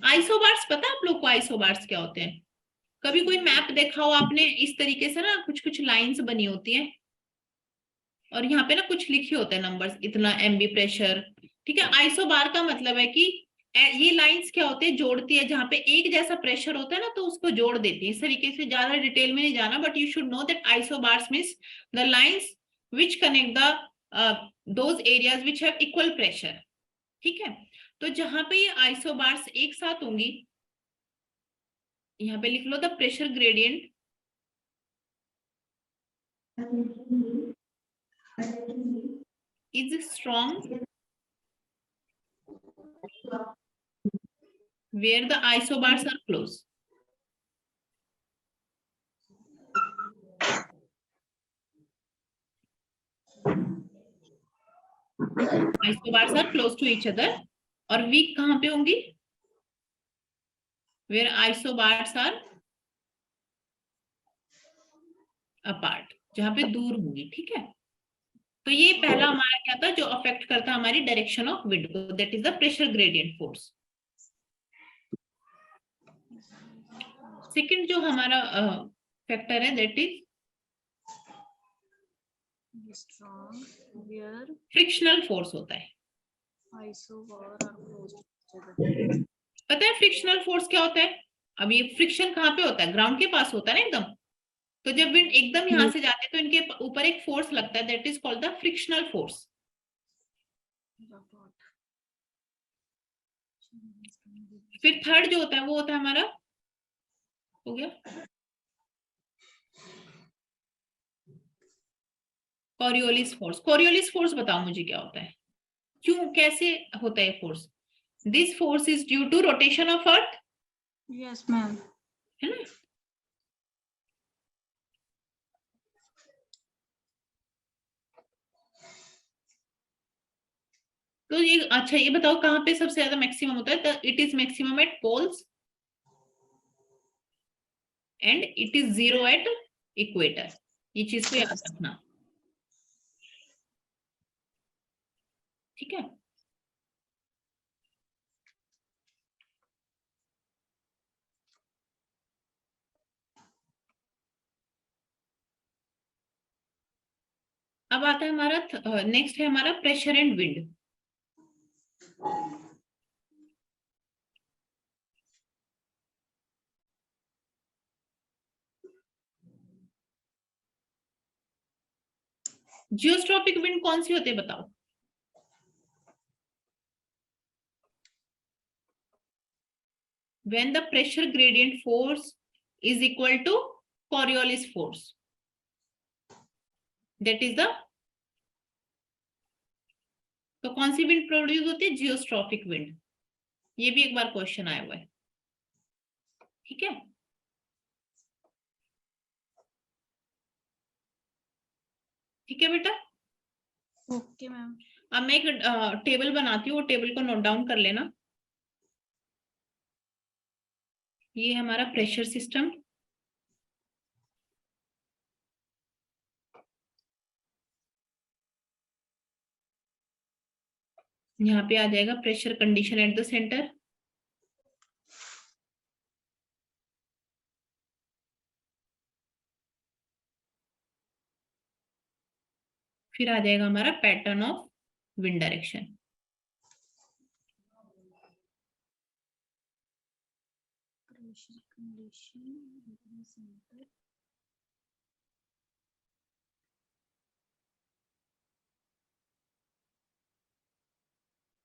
आइसोबार्स पता है आप लोग को आइसोबार्स क्या होते हैं? कभी कोई मैप देखा हो आपने, इस तरीके से ना कुछ कुछ लाइंस बनी होती हैं और यहाँ पे ना कुछ लिखे होते हैं नंबर्स, इतना MB प्रेशर। ठीक है, आइसोबार का मतलब है कि ये लाइंस क्या होते हैं, जोड़ती है, जहां पे एक जैसा प्रेशर होता है ना तो उसको जोड़ देती है। इस तरीके से ज्यादा डिटेल में नहीं जाना, but you should know that isobars means the lines which connect the those areas which have equal pressure. ठीक है, तो जहां पे ये आइसोबार्स एक साथ होंगी, यहाँ पे लिख लो the pressure gradient is strong where the isobars are close। isobars are close to each other और weak कहाँ पे होंगी, where isobars are apart, जहां पे दूर होंगी। ठीक है, तो ये पहला हमारा क्या था जो अफेक्ट करता है हमारी डायरेक्शन ऑफ विंड को, that is the pressure gradient force. Second जो हमारा फैक्टर है दैट इज फ्रिक्शनल फोर्स होता है। पता है फ्रिक्शनल फोर्स क्या होता है? अब ये फ्रिक्शन कहाँ पे होता है, ग्राउंड के पास होता है ना एकदम, तो जब विंड एकदम यहां से जाते हैं तो इनके ऊपर एक फोर्स लगता है that is called the frictional force. फिर थर्ड जो होता है वो होता है हमारा, हो गया कोरियोलिस फोर्स। कोरियोलिस फोर्स बताओ मुझे क्या होता है, क्यों, कैसे होता है force? This force is due to rotation of earth, yes ma'am. है ना? तो ये अच्छा, ये बताओ कहाँ पे सबसे ज्यादा मैक्सिमम होता है? तो it is maximum at poles and it is zero at equator. ये चीज को याद रखना, ठीक है? अब आता है हमारा नेक्स्ट है हमारा प्रेशर एंड विंड। जियोस्ट्रॉपिक विंड कौन सी होते हैं बताओ? When the pressure gradient force is equal to Coriolis force, that is the, तो कौन सी विंड प्रोड्यूस होती है? जियोस्ट्रॉपिक विंड। ये भी एक बार क्वेश्चन आया हुआ है, ठीक है? ठीक है बेटा। Okay ma'am. अब मैं एक टेबल बनाती हूँ, वो टेबल को नोट डाउन कर लेना। ये हमारा प्रेशर सिस्टम, यहाँ पे आ जाएगा pressure condition at the centre, फिर आ जाएगा हमारा पैटर्न ऑफ विंड डायरेक्शन।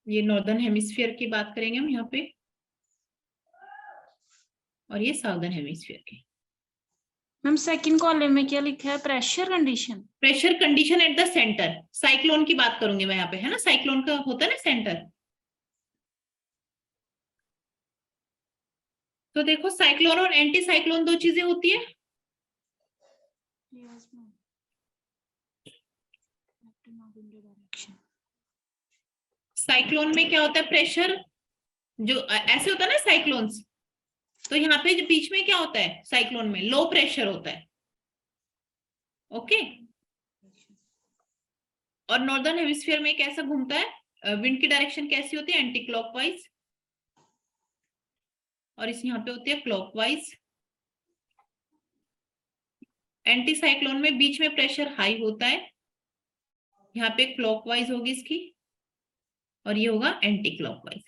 ये नॉर्दर्न हेमिस्फीयर की बात करेंगे हम यहाँ पे, और ये साउदर्न हेमिस्फीयर की। मैम सेकंड कॉलम में क्या लिखा है? Pressure condition. Pressure condition at the centre, cyclone की बात करूंगी मैं यहाँ पे, है ना? साइक्लोन का होता है ना सेंटर। तो देखो साइक्लोन और एंटी साइक्लोन दो चीजें होती है। Yes ma'am. साइक्लोन में क्या होता है? प्रेशर जो ऐसे होता है ना साइक्लोन्स, तो यहाँ पे जो बीच में क्या होता है साइक्लोन में? लो प्रेशर होता है, ओके? और नॉर्दर्न हेमिस्फीयर में कैसा घूमता है? विंड की डायरेक्शन कैसी होती है? एंटी क्लॉकवाइज, और इस यहाँ पे होती है क्लॉकवाइज। एंटी साइक्लोन में बीच में प्रेशर हाई होता है, यहाँ पे क्लॉकवाइज होगी इसकी, और ये होगा एंटी क्लॉकवाइज।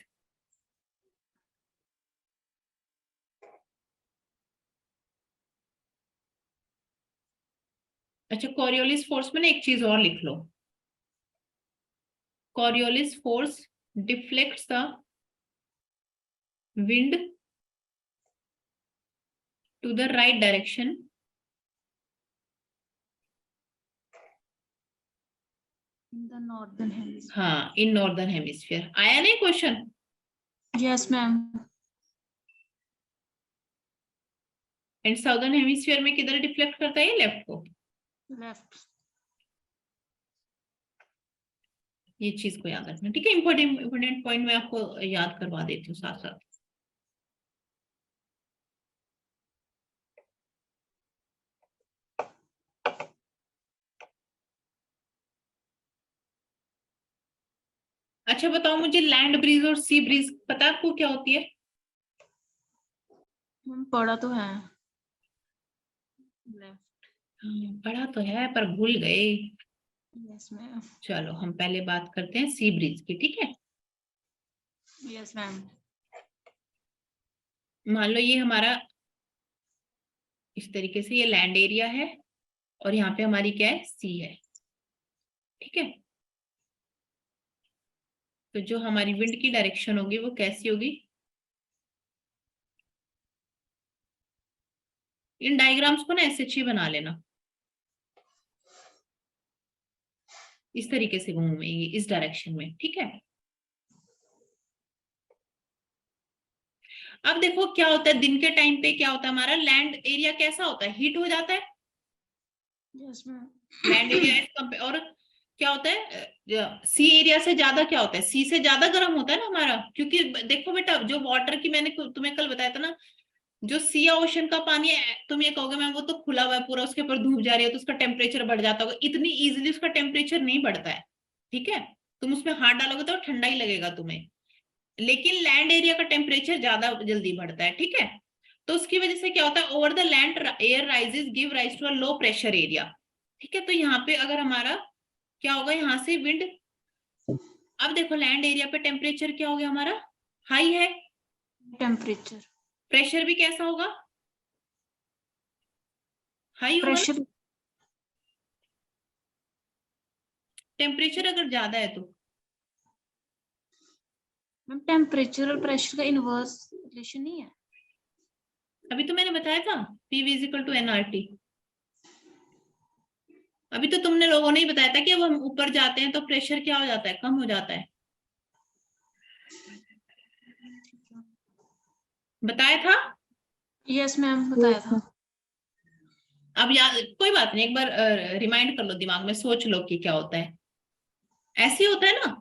अच्छा, कोरियोलिस फोर्स में ना एक चीज और लिख लो, Coriolis force deflects the wind to the right direction in the northern hemisphere. हाँ, इन नॉर्दर्न हेमिस्फीयर। आया नहीं question? Yes ma'am. And southern hemisphere में किधर डिफ्लेक्ट करता है? लेफ्ट को। लेफ्ट। ये चीज को याद रखना, ठीक है? इंपॉर्टेंट पॉइंट मैं आपको याद करवा देती हूँ साथ साथ। अच्छा बताओ मुझे, लैंड ब्रीज और सी ब्रीज पता है आपको क्या होती है? मैम पढ़ा तो है। लेफ्ट। पढ़ा तो है पर भूल गए। Yes ma'am. चलो हम पहले बात करते हैं सी ब्रीज की, ठीक है? Yes ma'am. मान लो ये हमारा इस तरीके से ये लैंड एरिया है, और यहाँ पे हमारी क्या है? सी है, ठीक है? तो जो हमारी विंड की डायरेक्शन होगी वो कैसी होगी? इन डायग्राम्स को ना ऐसे अच्छी बना लेना, इस तरीके से घूमेगी इस डायरेक्शन में, ठीक है। अब देखो क्या होता है दिन के टाइम पे, क्या होता है हमारा लैंड एरिया कैसा होता है, हीट हो जाता है। Yes ma'am. लैंड एरिया और क्या होता है सी एरिया से ज्यादा क्या होता है, सी से ज्यादा गर्म होता है ना हमारा, क्योंकि देखो बेटा जो वाटर की मैंने तुम्हें कल बताया था ना, जो सी या ओशन का पानी है, तुम ये कहोगे मैम वो तो खुला हुआ है पूरा, उसके ऊपर धूप जा रही है तो उसका टेम्परेचर बढ़ जाता होगा, इतनी इजीली उसका टेम्परेचर नहीं बढ़ता है, ठीक है। तुम उसमें हाथ डालोगे तो ठंडा ही लगेगा तुम्हें, लेकिन लैंड एरिया का टेम्परेचर ज्यादा जल्दी बढ़ता है, ठीक है। तो उसकी वजह से क्या होता है, over the land air rises give rise to a low pressure area, ठीक है। तो यहाँ पे अगर हमारा क्या होगा, यहाँ से विंड, अब देखो लैंड एरिया पे टेम्परेचर क्या हो गया हमारा, हाई है, टेम्परेचर, प्रेशर भी कैसा होगा, हाई होगा। प्रेशर, टेम्परेचर अगर ज्यादा है तो मैम टेम्परेचर और प्रेशर का इनवर्स रिलेशन नहीं है। अभी तो मैंने बताया था PV इक्वल टू nRT। अभी तो तुमने लोगों ने ही बताया था कि अब हम ऊपर जाते हैं तो प्रेशर क्या हो जाता है, कम हो जाता है, बताया था। यस मैम बताया था। अब याद, कोई बात नहीं, एक बार रिमाइंड कर लो, दिमाग में सोच लो कि क्या होता है, ऐसे ही होता है ना।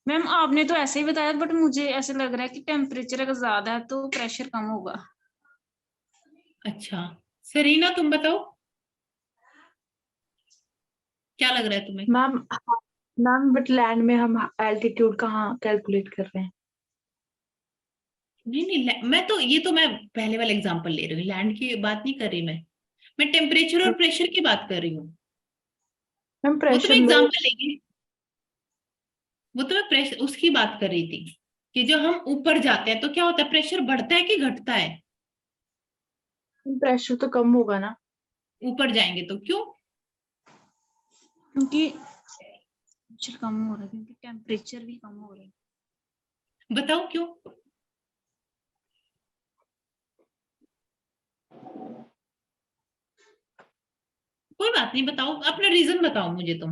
मैम आपने तो ऐसे ही बताया बट मुझे ऐसे लग रहा है कि टेम्परेचर अगर ज्यादा है तो प्रेशर कम होगा। अच्छा सरीना तुम बताओ क्या लग रहा है तुम्हें? मैम मैम बट लैंड में हम एल्टीट्यूड कहाँ कैलकुलेट कर रहे हैं? नहीं नहीं, मैं तो ये तो मैं पहले वाला एग्जांपल ले रही हूँ, लैंड की बात नहीं कर रही मैं टेम्परेचर और प्रेशर की बात कर रही हूँ। मैम वो तो प्रेशर मैं लो। एग्जांपल लेगी, वो तो मैं प्रेशर उसकी बात कर रही थी कि जो हम ऊपर जाते हैं तो क्या होता है, प्रेशर बढ़ता है कि घटता है? प्रेशर तो कम होगा ना। ऊपर जाएंगे तो क्यों? क्योंकि प्रेशर कम हो रहा है, क्योंकि टेम्परेचर भी कम हो रहा है। बताओ क्यों? कोई बात नहीं, बताओ अपना रीजन बताओ मुझे तुम।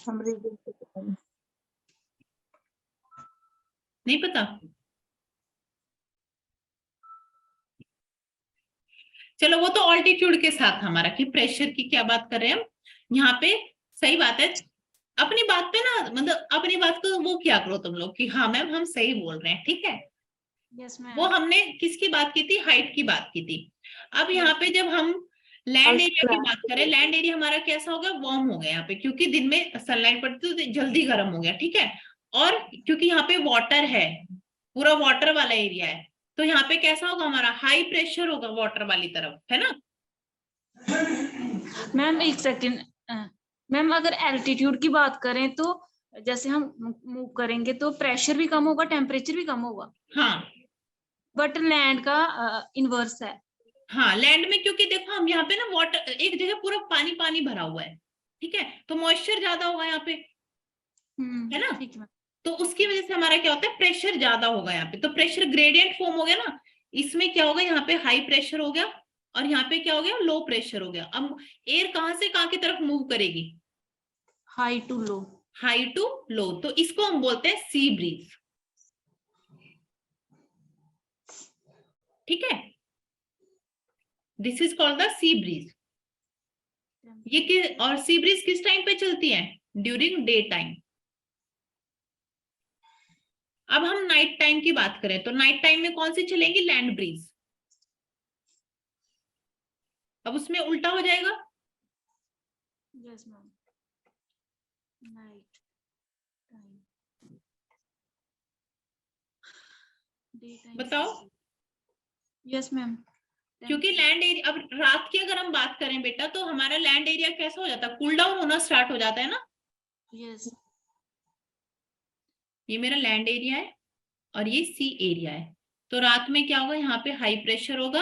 हम रीजन से पता नहीं। नहीं पता? चलो वो तो ऑल्टीट्यूड के साथ हमारा, कि प्रेशर की क्या बात कर रहे हैं हम यहाँ पे, सही बात है। अपनी बात पे ना, मतलब अपनी बात को वो क्या करो तुम लोग कि हाँ मैम हम सही बोल रहे हैं, ठीक है। यस वो मैम। हमने किसकी बात की थी, हाइट की बात की थी। अब यहाँ पे जब हम लैंड एरिया की बात करें, लैंड एरिया हमारा कैसा हो गया, वार्म हो गया यहाँ पे, क्योंकि दिन में सनलाइट पड़ती तो जल्दी गर्म हो गया, ठीक है। और क्योंकि यहाँ पे वाटर है, पूरा वाटर वाला एरिया है, तो यहाँ पे कैसा होगा हमारा, हाई प्रेशर होगा वाटर वाली तरफ, है ना। मैम एक सेकेंड, मैम अगर एल्टीट्यूड की बात करें तो जैसे हम मूव करेंगे तो प्रेशर भी कम होगा, टेम्परेचर भी कम होगा, हाँ बट लैंड का इनवर्स है। हाँ, लैंड में क्योंकि देखो हम यहाँ पे ना वाटर, एक जगह पूरा पानी पानी भरा हुआ है, ठीक है, तो मॉइस्चर ज्यादा होगा यहाँ पे, है ना। ठीक है मैम। तो उसकी वजह से हमारा क्या होता है, प्रेशर ज्यादा होगा यहाँ पे, तो प्रेशर ग्रेडियंट फॉर्म हो गया ना। इसमें क्या होगा, यहाँ पे हाई प्रेशर हो गया और यहाँ पे क्या हो गया, लो प्रेशर हो गया। अब एयर कहाँ से कहाँ की तरफ मूव करेगी, high to low. High to low, तो इसको हम बोलते हैं सी ब्रीज, ठीक है। This is called the sea breeze. और सी ब्रीज किस टाइम पे चलती है, ड्यूरिंग डे टाइम। अब हम नाइट टाइम की बात करें तो नाइट टाइम में कौन सी चलेंगी, लैंड ब्रीज। अब उसमें उल्टा हो जाएगा, yes ma'am. Night time, day time. बताओ। Yes ma'am. क्योंकि लैंड एरिया, अब रात की अगर हम बात करें बेटा तो हमारा लैंड एरिया कैसा हो जाता है, कूल डाउन होना स्टार्ट हो जाता है ना। यस। ये मेरा लैंड एरिया है और ये सी एरिया है, तो रात में क्या होगा, यहाँ पे हाई प्रेशर होगा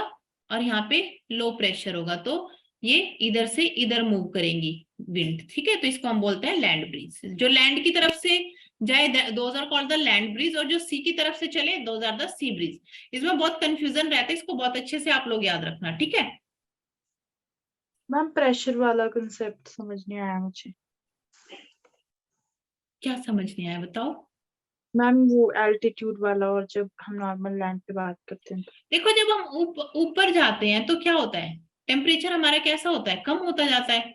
और यहाँ पे लो प्रेशर होगा, तो ये इधर से इधर मूव करेंगी, विंड, ठीक है। तो इसको हम बोलते हैं लैंड ब्रीज। जो लैंड की तरफ से जाए those are called the land breeze, और जो सी की तरफ से चले those are the sea breeze. इसमें बहुत कंफ्यूजन रहता है, इसको बहुत अच्छे से आप लोग याद रखना, ठीक है। मैम प्रेशर वाला कंसेप्ट समझ नहीं आया मुझे। क्या समझ नहीं आया बताओ। मैम वो एल्टीट्यूड वाला, और जब हम नॉर्मल लैंड पे बात करते हैं तो। देखो जब हम ऊपर जाते हैं तो क्या होता है, टेम्परेचर हमारा कैसा होता है, कम होता जाता है।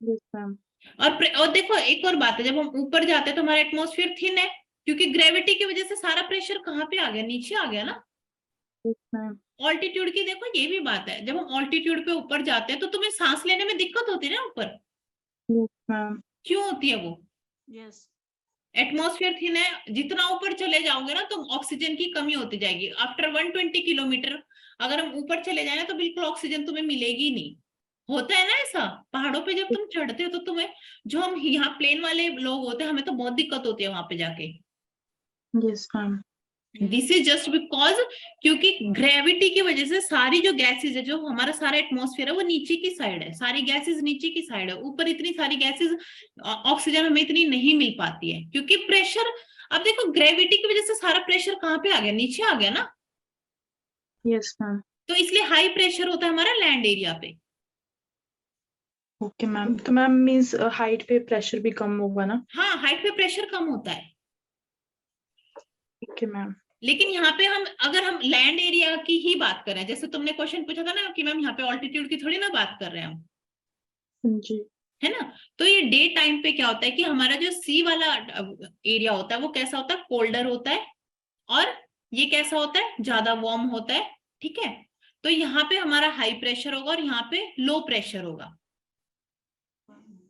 Yes ma'am. और देखो एक और बात है, जब हम ऊपर जाते हैं तो हमारा एटमॉस्फेयर थिन है, क्योंकि ग्रेविटी की वजह से सारा प्रेशर कहाँ पे आ गया, नीचे आ गया ना। Yes ma'am. ऑल्टीट्यूड की देखो ये भी बात है, जब हम ऑल्टीट्यूड पे ऊपर जाते हैं तो तुम्हें सांस लेने में दिक्कत होती है ना ऊपर। Yes ma'am. क्यों होती है वो? यस। एटमॉस्फेयर थिन है, जितना ऊपर चले जाओगे ना तो ऑक्सीजन की कमी होती जाएगी। आफ्टर 120 किलोमीटर अगर हम ऊपर चले जाए ना तो बिल्कुल ऑक्सीजन तुम्हें मिलेगी नहीं। होता है ना ऐसा, पहाड़ों पे जब तुम चढ़ते हो तो तुम्हें, जो हम यहाँ प्लेन वाले लोग होते हैं हमें तो बहुत दिक्कत होती है वहां पे जाके। Yes ma'am. This is just because, क्योंकि ग्रेविटी की वजह से सारी जो गैसेज है, जो हमारा सारा एटमॉस्फेयर है वो नीचे की साइड है, सारी गैसेज नीचे की साइड है। ऊपर इतनी सारी गैसेज, ऑक्सीजन हमें इतनी नहीं मिल पाती है क्योंकि प्रेशर, अब देखो ग्रेविटी की वजह से सारा प्रेशर कहाँ पे आ गया, नीचे आ गया ना। Yes ma'am. तो इसलिए हाई प्रेशर होता है हमारा लैंड एरिया पे। ओके मैम, तो मैम मीन्स हाइट पे प्रेशर भी कम होगा ना? हाँ, हाइट पे प्रेशर कम होता है। Okay ma'am. लेकिन यहाँ पे हम, अगर हम लैंड एरिया की ही बात करें, जैसे तुमने क्वेश्चन पूछा था ना कि मैम यहाँ पे ऑल्टीट्यूड की थोड़ी ना बात कर रहे हैं हम, जी। है ना। तो ये डे टाइम पे क्या होता है कि हमारा जो सी वाला एरिया होता है वो कैसा होता है, कोल्डर होता है, और ये कैसा होता है, ज्यादा वार्म होता है, ठीक है। तो यहाँ पे हमारा हाई प्रेशर होगा और यहाँ पे लो प्रेशर होगा,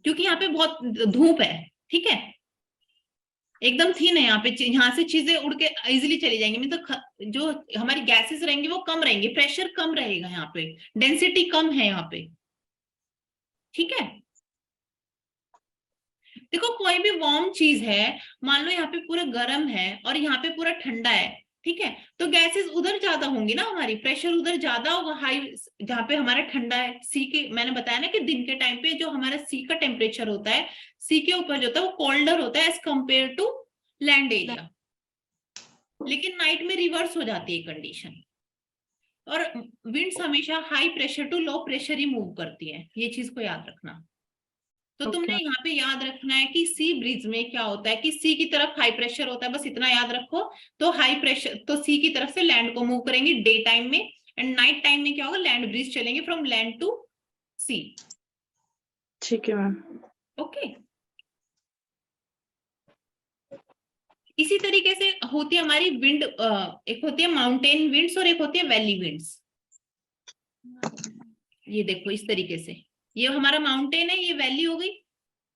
क्योंकि यहाँ पे बहुत धूप है, ठीक है, एकदम थिन है यहाँ पे, यहाँ से चीजें उड़ के इजिली चली जाएंगी। मतलब जो हमारी गैसेस रहेंगी वो कम रहेंगी, प्रेशर कम रहेगा यहाँ पे, डेंसिटी कम है यहाँ पे, ठीक है। देखो कोई भी वार्म चीज है, मान लो यहाँ पे पूरा गर्म है और यहाँ पे पूरा ठंडा है, ठीक है, तो गैसेस उधर ज्यादा होंगी ना, हमारी प्रेशर उधर ज्यादा होगा, हाई जहाँ पे हमारा ठंडा है। सी के, मैंने बताया ना कि दिन के टाइम पे जो हमारा सी का टेम्परेचर होता है, सी के ऊपर जो होता है वो कोल्डर होता है as compare to land area. लेकिन नाइट में रिवर्स हो जाती है कंडीशन, और विंड्स हमेशा high pressure to low pressure ही मूव करती है, ये चीज को याद रखना। तो तुमने Okay. यहाँ पे याद रखना है कि सी ब्रीज में क्या होता है कि सी की तरफ हाई प्रेशर होता है, बस इतना याद रखो। तो हाई प्रेशर, तो सी की तरफ से लैंड को मूव करेंगे डे टाइम में, एंड नाइट टाइम में क्या होगा, लैंड ब्रीज चलेंगे फ्रॉम लैंड टू सी। ठीक है मैम। ओके, इसी तरीके से होती है हमारी विंड, एक होती है माउंटेन विंड्स और एक होती है वैली विंड्स। ये देखो इस तरीके से, ये हमारा माउंटेन है, ये वैली हो गई,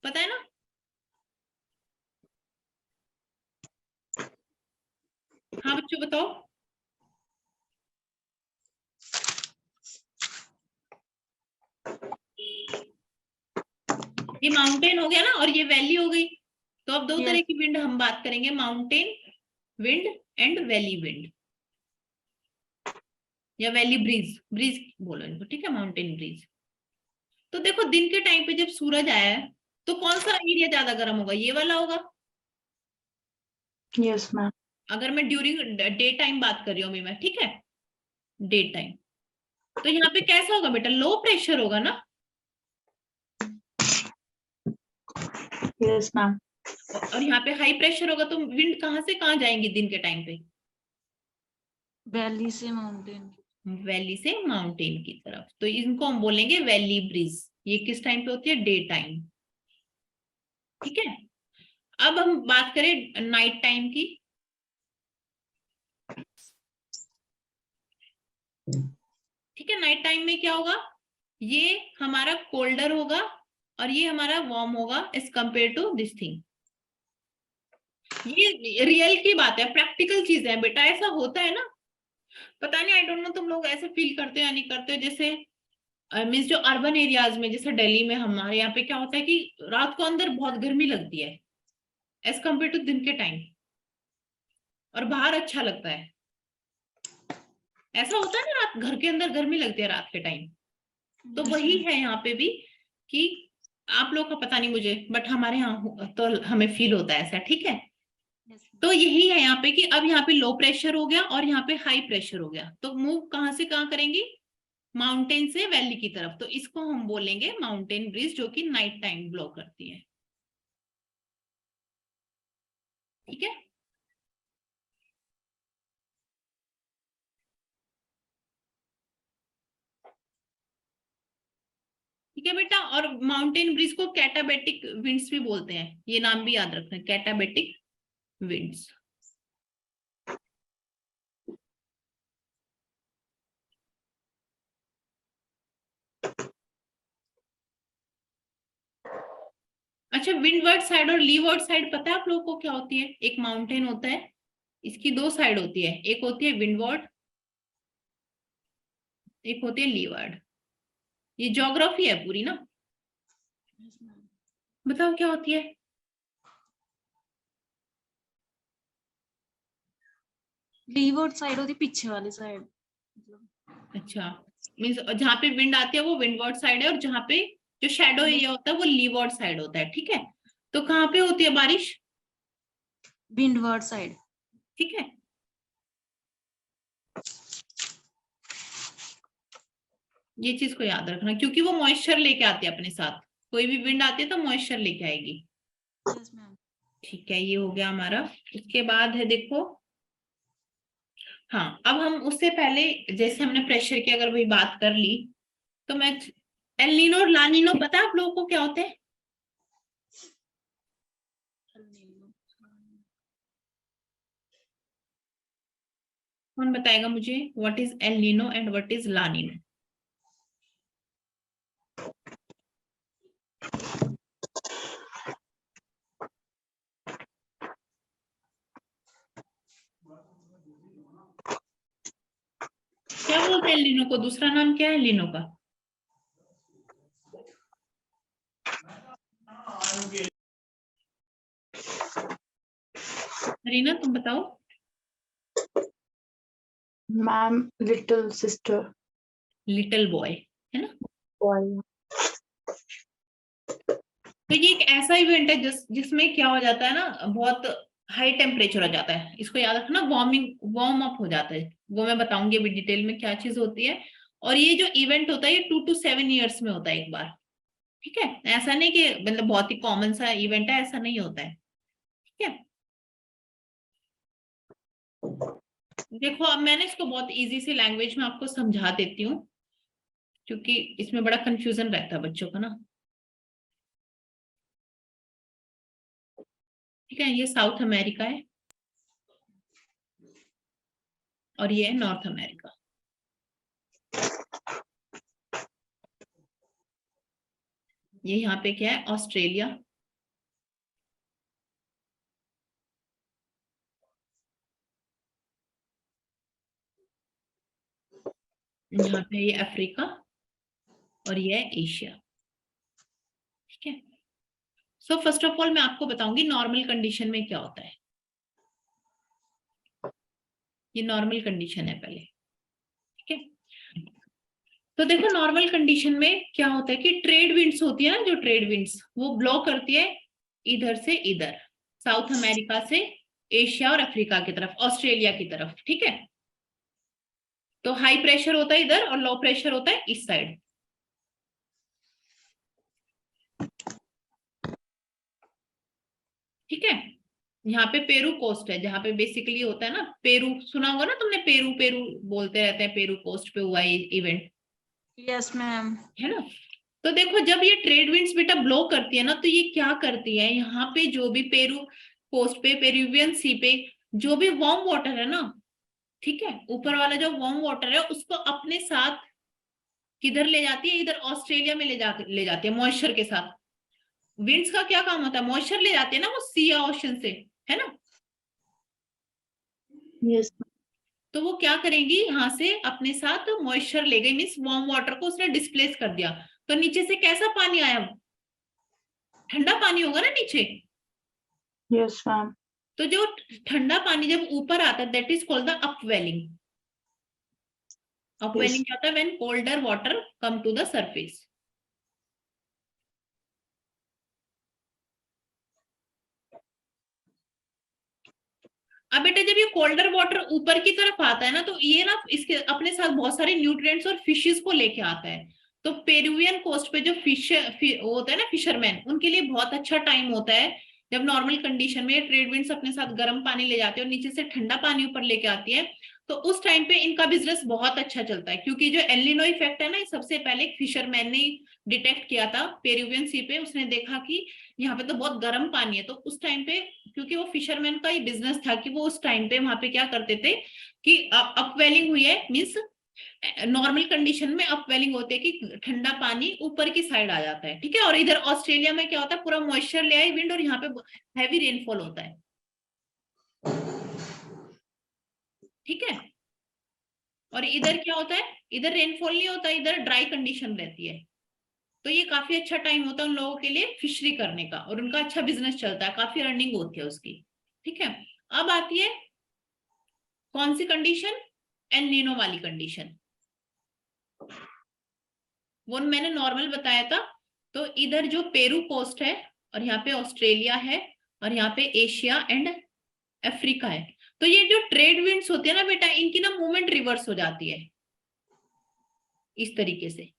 पता है ना। हाँ बच्चों बताओ। ये माउंटेन हो गया ना और ये वैली हो गई। तो अब दो Yes. तरह की विंड हम बात करेंगे, mountain wind and valley wind, या वैली ब्रीज, ब्रीज बोलो इनको, ठीक है, माउंटेन ब्रीज। तो देखो दिन के टाइम पे जब सूरज आया है तो कौन सा एरिया ज्यादा गर्म होगा, ये वाला होगा। Yes ma'am. अगर मैं ड्यूरिंग डे टाइम बात कर रही हूँ मैं, ठीक है, डे टाइम, तो यहाँ पे कैसा होगा बेटा, लो प्रेशर होगा ना। Yes ma'am. और यहाँ पे हाई प्रेशर होगा, तो विंड कहाँ से कहाँ जाएंगी दिन के टाइम पे, वैली से माउंटेन। वैली से माउंटेन की तरफ। तो इनको हम बोलेंगे वैली ब्रीज। ये किस टाइम पे होती है, डे टाइम, ठीक है। अब हम बात करें नाइट टाइम की, ठीक है। नाइट टाइम में क्या होगा, ये हमारा कोल्डर होगा और ये हमारा वार्म होगा as compare to this thing. ये रियल की बात है, प्रैक्टिकल चीज है बेटा, ऐसा होता है ना। पता नहीं, आई डोंट नो तुम लोग ऐसे फील करते हो या नहीं करते हो। जैसे मीन्स जो अर्बन एरियाज में, जैसे दिल्ली में, हमारे यहाँ पे क्या होता है कि रात को अंदर बहुत गर्मी लगती है एज कंपेयर टू दिन के टाइम, और बाहर अच्छा लगता है। ऐसा होता है ना, रात घर के अंदर गर्मी लगती है रात के टाइम। तो वही है यहाँ पे भी कि आप लोग का पता नहीं मुझे, बट हमारे यहाँ तो हमें फील होता है ऐसा, ठीक है। Yes, ma'am. तो यही है यहाँ पे कि अब यहाँ पे लो प्रेशर हो गया और यहाँ पे हाई प्रेशर हो गया, तो मूव कहाँ से कहाँ करेंगी, माउंटेन से वैली की तरफ। तो इसको हम बोलेंगे माउंटेन ब्रिज, जो कि नाइट टाइम ब्लो करती है, ठीक है। ठीक है बेटा, और माउंटेन ब्रिज को कैटाबेटिक विंड्स भी बोलते हैं, ये नाम भी याद रखना, कैटाबेटिक विंड्स। अच्छा, विंडवर्ड साइड और लीवर्ड साइड पता है आप लोगों को क्या होती है? एक माउंटेन होता है, इसकी दो साइड होती है, एक होती है विंडवर्ड, एक होती है लीवर्ड। ये ज्योग्राफी है पूरी ना, Yes, ma'am. बताओ क्या होती है? लीवर्ड साइड होती पीछे वाली साइड। अच्छा, मीन्स जहाँ पे विंड आती है वो विंडवर्ड साइड है, और जहाँ पे जो शैडो एरिया होता है वो लीवर्ड साइड होता है, ठीक है। तो कहाँ पे होती है बारिश? Windward side. ठीक है, ये चीज को याद रखना, क्योंकि वो मॉइस्चर लेके आती है अपने साथ, कोई भी विंड आती है तो मॉइस्चर लेके आएगी। Yes, ma'am. ठीक है, ये हो गया हमारा। इसके बाद है देखो, हाँ अब हम उससे पहले, जैसे हमने प्रेशर की अगर वही बात कर ली, तो मैं एल नीनो और ला नीनो पता है आप लोगों को क्या होते हैं? कौन बताएगा मुझे, what is El Nino and what is La Nino? क्या बोलते हैं लीनो को, दूसरा नाम क्या है लीनो का? रीना तुम बताओ। Ma'am little sister. Little boy, है ना। बॉय। तो ये एक ऐसा इवेंट है जिसमें क्या हो जाता है ना, बहुत हाई टेम्परेचर हो जाता है, इसको याद रखना, वार्म अप हो जाता है। वो मैं बताऊंगी अभी डिटेल में क्या चीज होती है। और ये जो इवेंट होता है ये 2 to 7 ईयर्स में होता है एक बार, ठीक है। ऐसा नहीं कि मतलब बहुत ही कॉमन सा इवेंट है, ऐसा नहीं होता है, ठीक है। देखो अब मैंने इसको बहुत इजी सी लैंग्वेज में आपको समझा देती हूँ, क्योंकि इसमें बड़ा कंफ्यूजन रहता है बच्चों का ना। ठीक है, ये साउथ अमेरिका है और ये है नॉर्थ अमेरिका। ये यहाँ पे क्या है, ऑस्ट्रेलिया। यहाँ पे ये अफ्रीका और ये है एशिया, ठीक है। सो फर्स्ट ऑफ ऑल मैं आपको बताऊंगी नॉर्मल कंडीशन में क्या होता है। ये नॉर्मल कंडीशन है पहले, ठीक है। तो देखो नॉर्मल कंडीशन में क्या होता है कि ट्रेड विंड्स होती है ना, जो ट्रेड विंड्स वो ब्लो करती है इधर से इधर, साउथ अमेरिका से एशिया और अफ्रीका की तरफ, ऑस्ट्रेलिया की तरफ, ठीक है। तो हाई प्रेशर होता है इधर और लो प्रेशर होता है इस साइड, ठीक है। यहाँ पे पेरू कोस्ट है, जहाँ पे बेसिकली होता है ना, पेरू सुना होगा ना तुमने, पेरू पेरू बोलते रहते हैं, पेरू कोस्ट पे हुआ इवेंट, यस मैम। है ना। तो देखो जब ये ट्रेड विंड्स बेटा ब्लो करती है ना, तो ये क्या करती है, यहाँ पे जो भी पेरू कोस्ट पे, पेरुवियन सी पे जो भी वार्म वाटर है ना, ठीक है, ऊपर वाला जो वार्म वाटर है उसको अपने साथ किधर ले जाती है, इधर ऑस्ट्रेलिया में ले जाती है मॉइस्चर के साथ। विंड्स का क्या काम होता है, मॉइस्चर ले जाते हैं ना वो सी या ओशन से, है ना। यस। तो वो क्या करेंगी, यहाँ से अपने साथ मॉइस्चर ले गई, मीन्स वार्म वाटर को उसने डिस्प्लेस कर दिया। तो नीचे से कैसा पानी आया, ठंडा पानी होगा ना नीचे। Yes ma'am. तो जो ठंडा पानी जब ऊपर आता है that is called the upwelling. Upwelling Yes. क्या होता है, when colder water come to the surface. अब बेटा जब ये कोल्डर वाटर ऊपर की तरफ आता है ना, तो ये ना इसके अपने साथ बहुत सारे न्यूट्रिएंट्स और फिशेस को लेके आता है। तो पेरुवियन कोस्ट पे जो वो होता है ना फिशरमैन, उनके लिए बहुत अच्छा टाइम होता है जब नॉर्मल कंडीशन में ट्रेड विंड्स अपने साथ गर्म पानी ले जाते हैं और नीचे से ठंडा पानी ऊपर लेके आती है। तो उस टाइम पे इनका बिजनेस बहुत अच्छा चलता है, क्योंकि जो एल नीनो इफेक्ट है ना, सबसे पहले एक फिशरमैन ने डिटेक्ट किया था पेरुवियन सी पे। उसने देखा कि यहाँ पे तो बहुत गर्म पानी है। तो उस टाइम पे, क्योंकि वो फिशरमैन का ही बिजनेस था कि वो उस टाइम पे वहां पे क्या करते थे कि अपवेलिंग हुई है, मीन्स नॉर्मल कंडीशन में अपवेलिंग होती है कि ठंडा पानी ऊपर की साइड आ जाता है, ठीक है। और इधर ऑस्ट्रेलिया में क्या होता है, पूरा मॉइस्चर ले आई विंड और यहाँ पे हैवी रेनफॉल होता है, ठीक है। और इधर क्या होता है, इधर रेनफॉल नहीं होता, इधर ड्राई कंडीशन रहती है। तो ये काफी अच्छा टाइम होता है उन लोगों के लिए फिशरी करने का, और उनका अच्छा बिजनेस चलता है, काफी अर्निंग होती है उसकी, ठीक है। अब आती है कौन सी कंडीशन, एल नीनो वाली कंडीशन। वो मैंने नॉर्मल बताया था। तो इधर जो पेरू कोस्ट है और यहाँ पे ऑस्ट्रेलिया है और यहाँ पे एशिया एंड अफ्रीका है। तो ये जो ट्रेड विंड्स होते हैं ना बेटा, इनकी ना मूवमेंट रिवर्स हो जाती है इस तरीके से,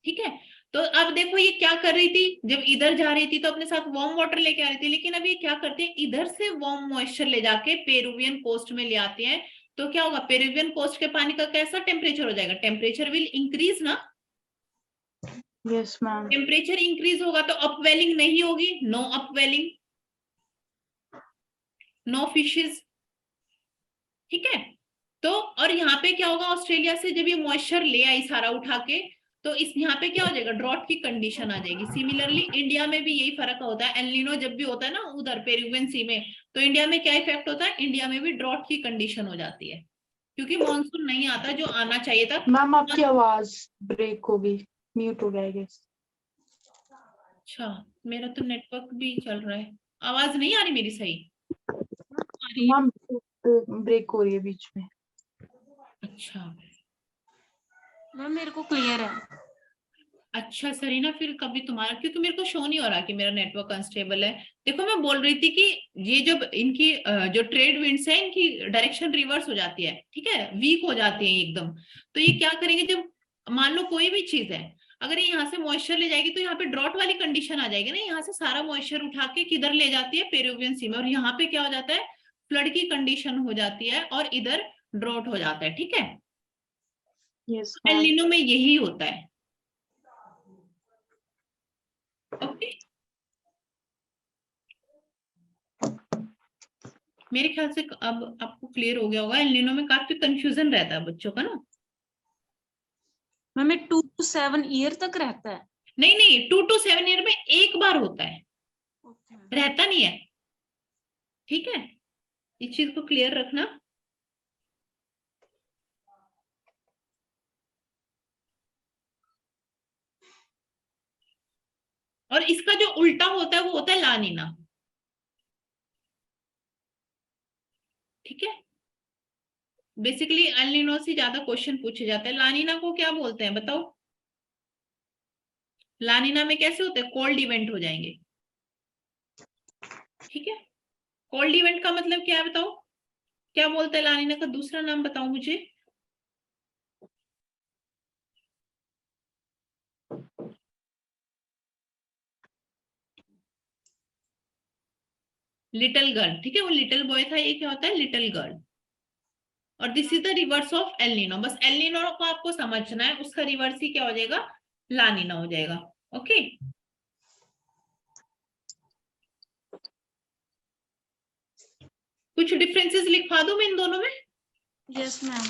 ठीक है। तो अब देखो ये क्या कर रही थी, जब इधर जा रही थी तो अपने साथ वार्म वाटर लेके आ रही थी, लेकिन अब ये क्या करते हैं, इधर से वार्म मॉइस्चर ले जाके पेरुवियन कोस्ट में ले आते हैं। तो क्या होगा, पेरुवियन कोस्ट के पानी का कैसा टेम्परेचर हो जाएगा, टेम्परेचर विल इंक्रीज ना। Yes ma'am. टेम्परेचर इंक्रीज होगा तो अपवेलिंग नहीं होगी, नो अपवेलिंग, नो फिशेस, ठीक है। तो और यहाँ पे क्या होगा, ऑस्ट्रेलिया से जब ये मॉइस्चर ले आई सारा उठा के, तो इस यहाँ पे क्या हो जाएगा, ड्रॉट की कंडीशन आ जाएगी। सिमिलरली इंडिया में भी यही फर्क होता है, एल नीनो जब भी होता है ना उधर पेरुवियन सी में, तो इंडिया में क्या इफेक्ट होता है, इंडिया में भी ड्रॉट की कंडीशन हो जाती है, क्योंकि मानसून नहीं आता जो आना चाहिए था। मैम आपकी आवाज ब्रेक हो गई, म्यूट हो गया गेस। अच्छा, मेरा तो नेटवर्क भी चल रहा है, आवाज नहीं आ रही मेरी सही? आ रही है। मैम ब्रेक हो रही है बीच में। अच्छा मैम मेरे को क्लियर है। अच्छा सरीना, फिर कभी तुम्हारा, क्योंकि मेरे को शो नहीं हो रहा कि मेरा नेटवर्क अनस्टेबल है। देखो मैं बोल रही थी कि ये जब इनकी जो ट्रेड विंड्स है इनकी डायरेक्शन रिवर्स हो जाती है, ठीक है, वीक हो जाती है एकदम। तो ये क्या करेंगे, जब मान लो कोई भी चीज है, अगर ये यहाँ से मॉइस्चर ले जाएगी तो यहाँ पे ड्रॉट वाली कंडीशन आ जाएगी ना, यहाँ से सारा मॉइस्चर उठा के किधर ले जाती है, पेरुवियन सी में, और यहाँ पे क्या हो जाता है, फ्लड की कंडीशन हो जाती है और इधर ड्रॉट हो जाता है, ठीक है। Yes L ma'am. नीनो में यही होता है, ओके। मेरे ख्याल से अब आपको क्लियर हो गया होगा, एल नीनो में काफी कंफ्यूजन रहता है बच्चों का ना। मैम 2 to 7 ईयर तक रहता है। नहीं नहीं, 2 to 7 ईयर में एक बार होता है, रहता नहीं है, ठीक है। इस चीज को क्लियर रखना। और इसका जो उल्टा होता है वो होता है लानीना, ठीक है। बेसिकली एल नीनो से ज्यादा क्वेश्चन पूछे जाते हैं। लानीना को क्या बोलते हैं बताओ, लानीना में कैसे होते हैं, कोल्ड इवेंट हो जाएंगे, ठीक है। कोल्ड इवेंट का मतलब क्या है बताओ, क्या बोलते हैं, लानीना का दूसरा नाम बताओ मुझे। लिटिल गर्ल, ठीक है, वो लिटिल बॉय था, ये क्या होता है, लिटिल गर्ल। और this is the reverse of El Nino. बस एल नीनो को आपको समझना है, उसका रिवर्स ही क्या हो जाएगा, ला नीनो हो जाएगा, ओके। कुछ डिफरेंसेस लिखवा दूं मैं इन दोनों में? Yes ma'am.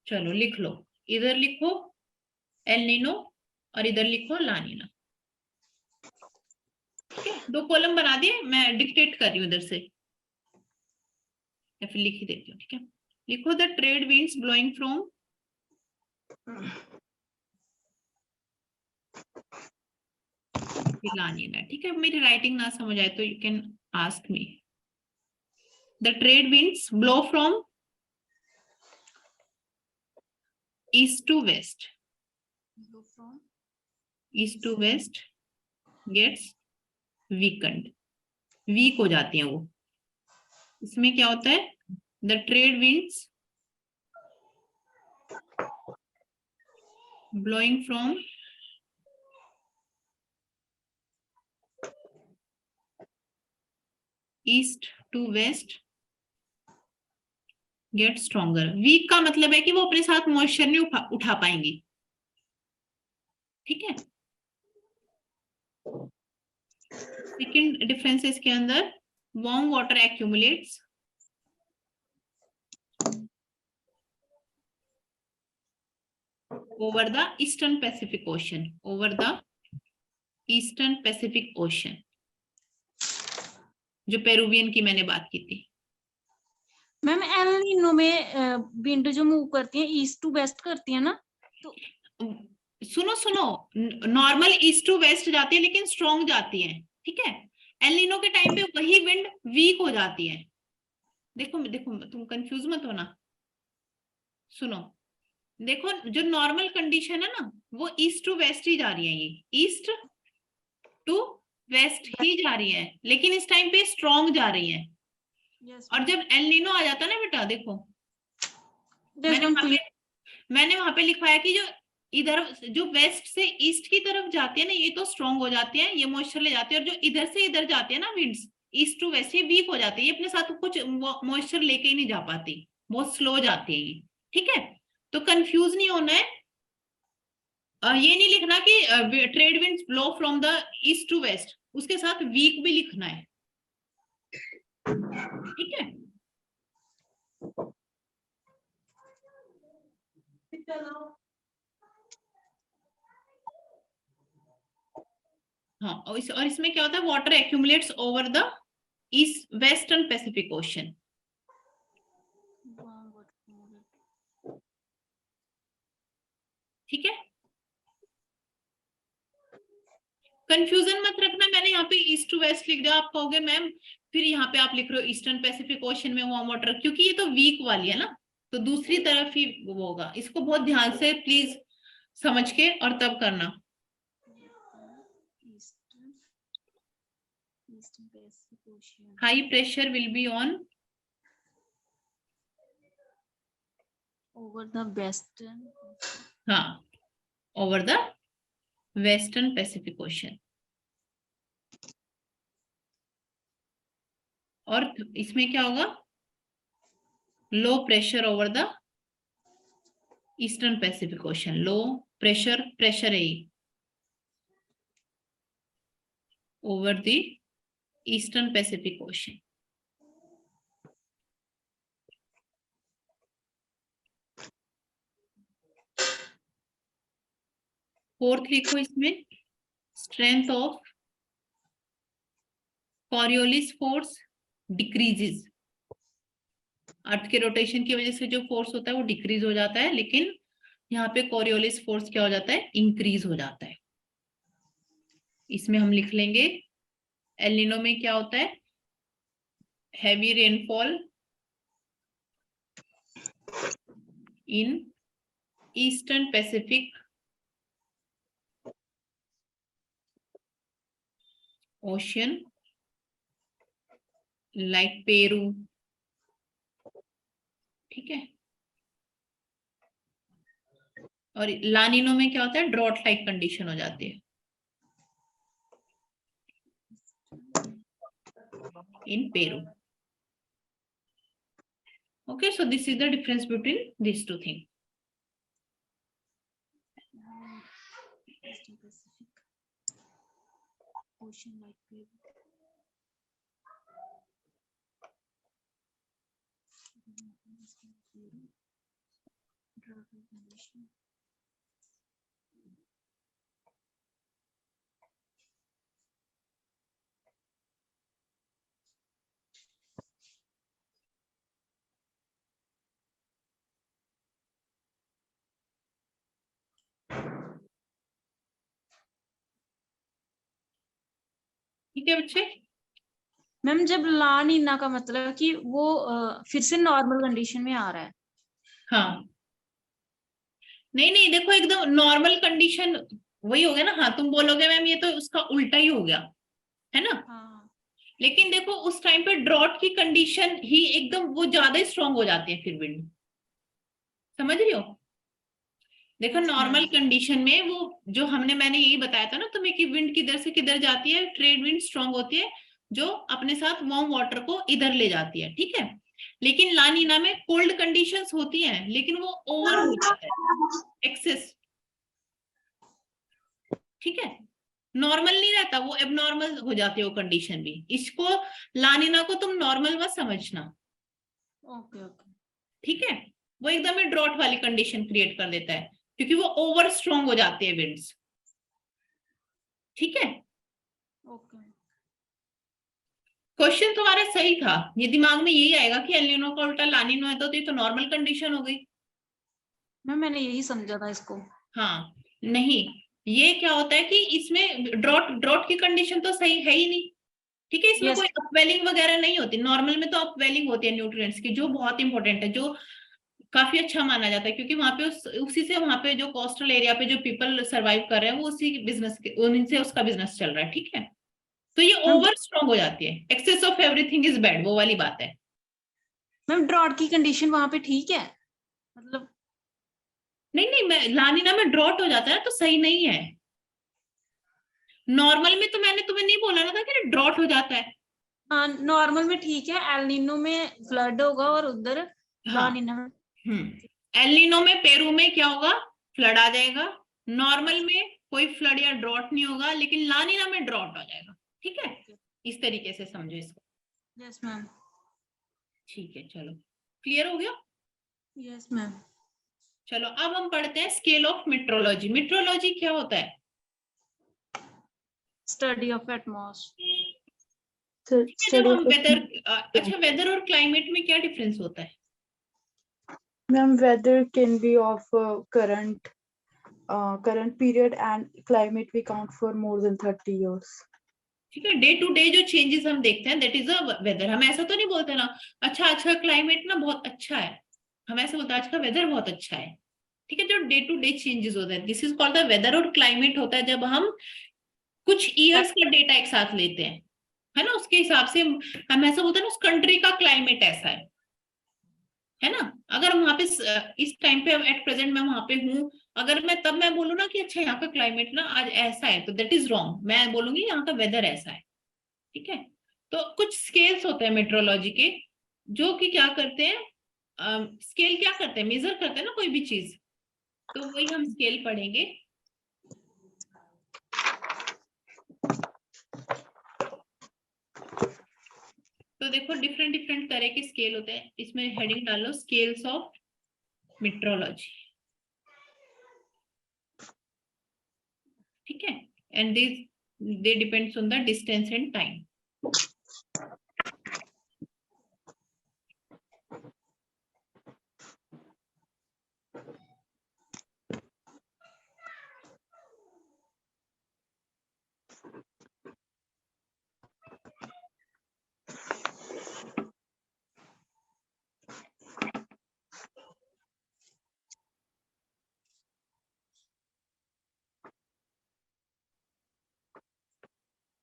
चलो लिख लो, इधर लिखो एल नीनो और इधर लिखो ला नीनो, ठीक है। 2 कॉलम बना दिए, मैं डिक्टेट कर रही हूँ इधर से, या फिर लिख ही देती हूँ, ठीक है। लिखो the trade winds blowing from, La Nino, ठीक है। मेरी राइटिंग ना समझ आए तो you can ask me. The trade winds blow from east to west, east to west gets weakened, weak हो जाती हैं वो, इसमें क्या होता है, the trade winds blowing from east to west get stronger. Weak का मतलब है कि वो अपने साथ मॉइस्चर नहीं उठा पाएंगी, ठीक है। सेकेंड डिफरेंस इसके अंदर, warm water accumulates over the eastern Pacific Ocean, over the eastern Pacific Ocean, जो पेरुवियन की मैंने बात की थी। मैम एल नीनो में विंड जो मूव करती है ईस्ट टू वेस्ट करती है ना, तो सुनो सुनो, नॉर्मल ईस्ट टू वेस्ट जाती है लेकिन स्ट्रॉन्ग जाती है, ठीक है। एल नीनो के टाइम पे वही विंड वीक हो जाती है। देखो देखो, तुम कंफ्यूज मत होना, सुनो। देखो जो नॉर्मल कंडीशन है ना, वो ईस्ट टू वेस्ट ही जा रही है, ये ईस्ट टू वेस्ट ही जा रही है, लेकिन इस टाइम पे स्ट्रॉन्ग जा रही है। यस और जब एल नीनो आ जाता है ना बेटा, देखो मैंने वहां पे लिखवाया कि जो इधर जो वेस्ट से ईस्ट की तरफ जाती है ना, ये तो स्ट्रॉन्ग हो जाती है, ये मॉइस्चर ले जाती है। और जो इधर से इधर जाती है ना विंड्स, ईस्ट टू वेस्ट, ये वीक हो जाती है, ये अपने साथ कुछ मॉइस्चर लेके ही नहीं जा पाती, बहुत स्लो जाती है ये, ठीक है। तो कंफ्यूज नहीं होना है, ये नहीं लिखना कि trade winds blow from the east to west, उसके साथ वीक भी लिखना है, ठीक है। हाँ, और इसमें क्या होता है, water accumulates over the east western Pacific ocean, ठीक है। कंफ्यूजन मत रखना, मैंने यहाँ पे ईस्ट टू वेस्ट लिख दिया, आप कहोगे मैम फिर यहाँ पे आप लिख रहे हो ईस्टर्न पैसिफिक ओशन में वार्म वाटर, क्योंकि ये तो वीक वाली है ना, तो दूसरी तरफ ही वो होगा। इसको बहुत ध्यान से प्लीज समझ के और तब करना। High pressure will be on over the western, हाँ, over the western Pacific Ocean. और इसमें क्या होगा, low pressure over the eastern Pacific Ocean, low pressure, pressure है over the eastern Pacific Ocean. Fourth लिखो इसमें, strength of Coriolis force decreases. Earth के rotation की वजह से जो फोर्स होता है वो डिक्रीज हो जाता है, लेकिन यहाँ पे कॉरियोलिस फोर्स क्या हो जाता है, इंक्रीज हो जाता है। इसमें हम लिख लेंगे, एल नीनो में क्या होता है, heavy rainfall in eastern Pacific ocean like Peru, ठीक है। और लानिनो में क्या होता है, ड्रॉट लाइक कंडीशन हो जाती है in Peru. Okay, so this is the difference between these two things. Eastern Pacific Ocean like Peru. Drought condition. ठीक है बच्चे। मैम जब ला नीना का मतलब है कि वो फिर से नॉर्मल कंडीशन में आ रहा है। हाँ, नहीं नहीं, देखो एकदम नॉर्मल कंडीशन वही हो गया ना। हाँ, तुम बोलोगे मैम ये तो उसका उल्टा ही हो गया, है ना। हाँ, लेकिन देखो उस टाइम पे ड्रॉट की कंडीशन ही एकदम वो ज्यादा स्ट्रांग हो जाती है फिर विंड, समझ रही हो? देखो Yes, नॉर्मल ma'am. कंडीशन में वो जो मैंने यही बताया था ना तुम्हें कि विंड किधर से किधर जाती है, ट्रेड विंड स्ट्रांग होती है जो अपने साथ वार्म वाटर को इधर ले जाती है, ठीक है। लेकिन लानीना में कोल्ड कंडीशंस होती हैं लेकिन वो ओवर हो जाता है, एक्सेस, ठीक है। नॉर्मल नहीं रहता, वो एबनॉर्मल हो जाती है वो कंडीशन भी। इसको लानीना को तुम नॉर्मल मत समझना, ओके ओके ठीक है। वो एकदम ही ड्रॉट वाली कंडीशन क्रिएट कर देता है क्योंकि वो ओवर स्ट्रांग हो जाती है विंड्स, ठीक है। ओके। क्वेश्चन तुम्हारा सही था, ये दिमाग में यही आएगा कि एलिनो का उल्टा लानिनो है तो ये तो नॉर्मल कंडीशन हो गई। मैम मैंने यही समझा था इसको। हाँ नहीं, ये क्या होता है कि इसमें ड्रॉट ड्रॉट की कंडीशन तो सही है ही नहीं, ठीक है। इसमें Yes. कोई अपवेलिंग वगैरह नहीं होती, नॉर्मल में तो अपवेलिंग होती है न्यूट्रिएंट्स की, जो बहुत इंपॉर्टेंट है, जो काफी अच्छा माना जाता है क्योंकि वहां पे उसी से वहां पे जो कोस्टल एरिया पे जो पीपल सरवाइव कर रहे हैं वो उसी बिजनेस के उन्हीं से उसका बिजनेस चल रहा है, ठीक है। तो ये मैम ओवर स्ट्रांग हो जाती है, excess of everything is bad, वो वाली बात है। मैम ड्रॉट की कंडीशन वहां पे ठीक है, मतलब नहीं नहीं, मैं लानिना में ड्रॉट हो जाता है तो सही नहीं है। नॉर्मल में तो मैंने तुम्हें नहीं बोला ना था कि ड्रॉट हो जाता है। हाँ नॉर्मल में ठीक है, एल नीनो में फ्लड होगा और उधर हाँ, लानीना में। एलिनो में पेरू में क्या होगा, फ्लड आ जाएगा। नॉर्मल में कोई फ्लड या ड्रॉट नहीं होगा लेकिन लानिना में ड्रॉट आ जाएगा, ठीक है। इस तरीके से समझो इसको। Yes ma'am. ठीक है, चलो क्लियर हो गया। Yes ma'am. चलो अब हम पढ़ते हैं स्केल ऑफ मेट्रोलॉजी। मेट्रोलॉजी क्या होता है? Study of atmosphere. ठीक है, जब स्टडी हम ऑफ वेदर, अच्छा वेदर और क्लाइमेट में क्या डिफरेंस होता है? Ma'am weather can be of current period and climate we count for more than 30 years. ठीक है, डे टू डे जो चेंजेस हम देखते हैं दैट इज अ वेदर। हम ऐसा तो नहीं बोलते ना अच्छा आज का क्लाइमेट ना बहुत अच्छा है, हम ऐसे बोलते हैं आज का वेदर बहुत अच्छा है, ठीक है। जो डे टू डे चेंजेस होता है this is called the weather. और क्लाइमेट होता है जब हम कुछ ईयर्स का डेटा एक साथ लेते हैं, है ना, उसके हिसाब से हम ऐसा बोलते हैं ना उस कंट्री का क्लाइमेट ऐसा है ना। अगर वहां पे इस टाइम पे एट प्रेजेंट मैं वहां पे हूँ, अगर मैं तब मैं बोलूँ ना कि अच्छा यहाँ का क्लाइमेट ना आज ऐसा है तो दैट इज रॉन्ग, मैं बोलूंगी यहाँ का वेदर ऐसा है, ठीक है। तो कुछ स्केल्स होते हैं मेट्रोलॉजी के जो कि क्या करते हैं, स्केल क्या करते हैं, मेजर करते हैं ना कोई भी चीज, तो वही हम स्केल पढ़ेंगे। तो देखो डिफरेंट डिफरेंट तरह के स्केल होते हैं, इसमें हेडिंग डालो स्केल्स ऑफ मेट्रोलॉजी, ठीक है। And they depends on the distance and time.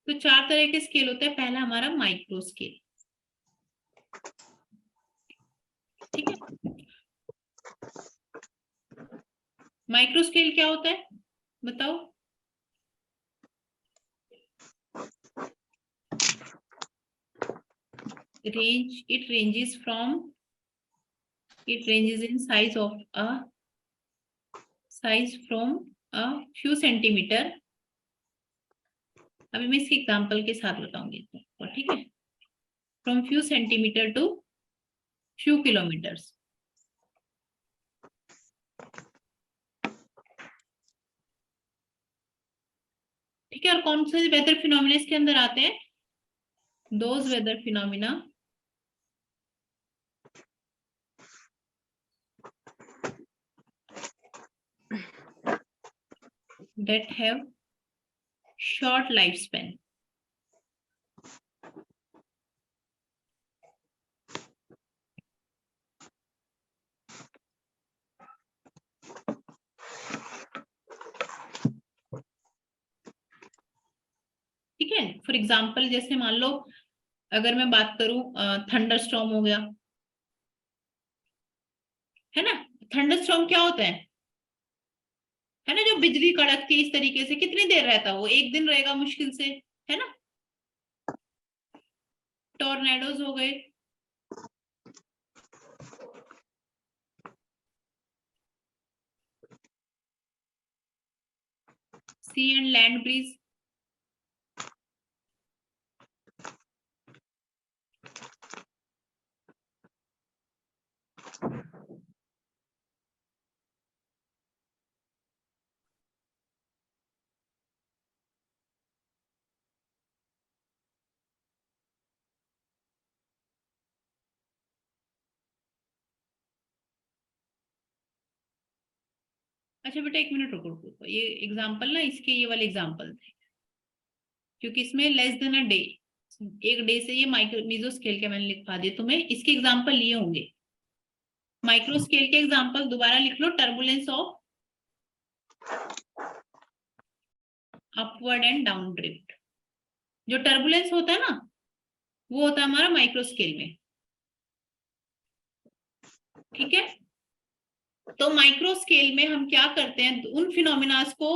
तो 4 तरह के स्केल होते हैं। पहला हमारा माइक्रो स्केल, ठीक है। माइक्रो स्केल क्या होता है बताओ? It ranges in size from a few centimeter। अभी मैं इसके एग्जांपल के साथ बताऊंगी, ठीक है। From few centimetre to few kilometres, ठीक है। और कौन से वेदर फिनोमिना इसके अंदर आते हैं? Those weather phenomena that have short lifespan। ठीक है, फॉर एग्जाम्पल जैसे मान लो अगर मैं बात करूं थंडर स्टॉर्म हो गया, है ना। थंडर स्टॉर्म क्या होता है ना, जो बिजली कड़कती है इस तरीके से, कितनी देर रहता है वो, एक दिन रहेगा मुश्किल से, है ना। टॉर्नेडोज हो गए, सी एंड लैंड ब्रीज, अच्छा बेटा एक मिनट रुको रुको, ये एग्जांपल ना, इसके ये वाले एग्जांपल थे, क्योंकि इसमें लेस देन अ डे, एक डे से ये माइक्रो मीजो स्केल के मैंने लिखवा दिए तुम्हें, इसके एग्जांपल लिए होंगे। माइक्रो स्केल के एग्जांपल दोबारा लिख लो, turbulence of upward and down drift. जो टर्बुलेंस होता है ना, वो होता है हमारा माइक्रो स्केल में, ठीक है। तो माइक्रो स्केल में हम क्या करते हैं, उन फिनोमिनास को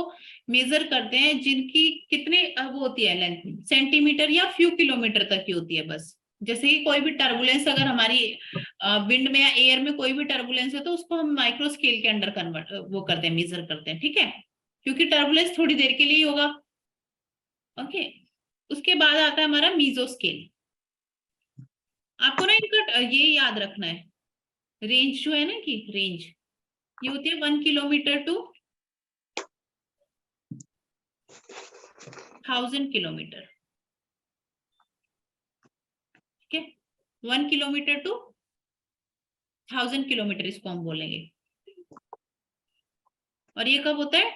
मेजर करते हैं जिनकी कितने वो होती है लेंथ, सेंटीमीटर या फ्यू किलोमीटर तक की होती है बस। जैसे कि कोई भी टर्बुलेंस अगर हमारी विंड में या एयर में कोई भी टर्बुलेंस है, तो उसको हम माइक्रो स्केल के अंडर कन्वर्ट वो करते हैं, मेजर करते हैं, ठीक है। क्योंकि टर्बुलेंस थोड़ी देर के लिए ही होगा, ओके। उसके बाद आता है हमारा मीजो स्केल। आपको ना इनका ये याद रखना है, रेंज जो है ना, कि रेंज ये होती है 1 किलोमीटर टू 1000 किलोमीटर, ठीक है। 1 किलोमीटर टू 1000 किलोमीटर इसको हम बोलेंगे। और ये कब होता है,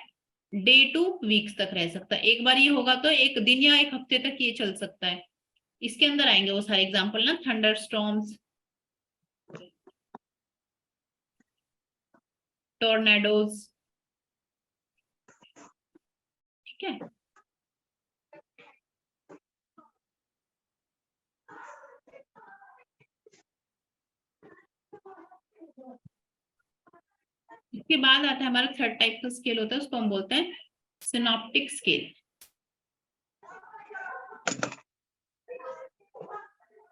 डे टू वीक्स तक रह सकता है। एक बार ये होगा तो एक दिन या एक हफ्ते तक ये चल सकता है। इसके अंदर आएंगे वो सारे एग्जांपल ना, थंडर स्टॉर्म्स, टॉर्नेडोज, ठीक है। इसके बाद आता है हमारा थर्ड टाइप का स्केल होता है, उसको हम बोलते हैं सिनॉप्टिक स्केल।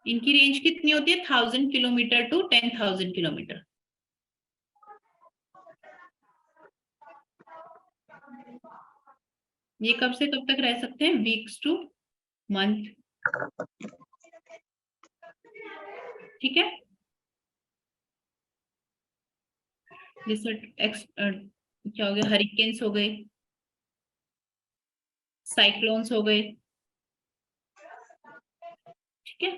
इनकी रेंज कितनी होती है, 1000 किलोमीटर टू 10,000 किलोमीटर। ये कब से कब तक रह सकते हैं, वीक्स टू मंथ, ठीक है। जैसे क्या हो गया, हरिकेन्स हो गए, साइक्लोन्स हो गए, ठीक है।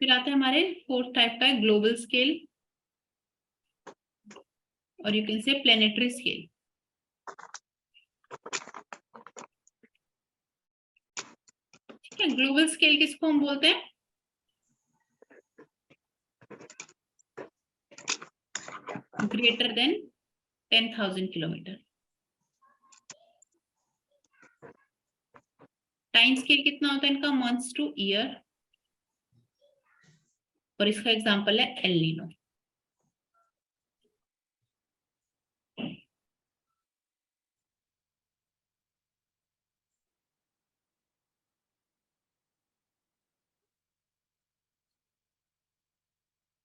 फिर आता है हमारे फोर्थ टाइप का ग्लोबल स्केल, और you can say planetary scale. ठीक है, ग्लोबल स्केल किसको हम बोलते हैं, greater than 10,000 kilometre. Time scale कितना होता है इनका, मंथ्स टू ईयर, और इसका एग्जांपल है एल नीनो।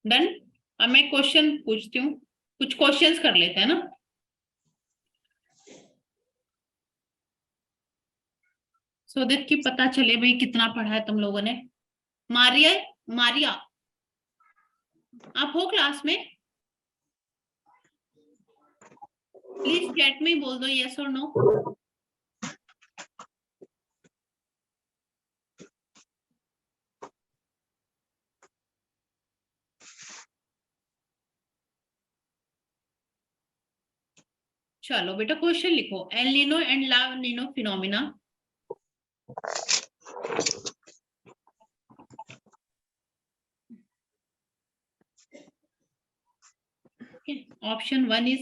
डन। अब मैं क्वेश्चन पूछती हूँ, कुछ क्वेश्चंस कर लेते हैं ना। सो दैट कि पता चले भाई कितना पढ़ा है तुम लोगों ने। मारिया, मारिया आप हो क्लास में, प्लीज चैट में ही बोल दो यस और नो। चलो बेटा क्वेश्चन लिखो, El Nino and La Nino phenomena Option 1 is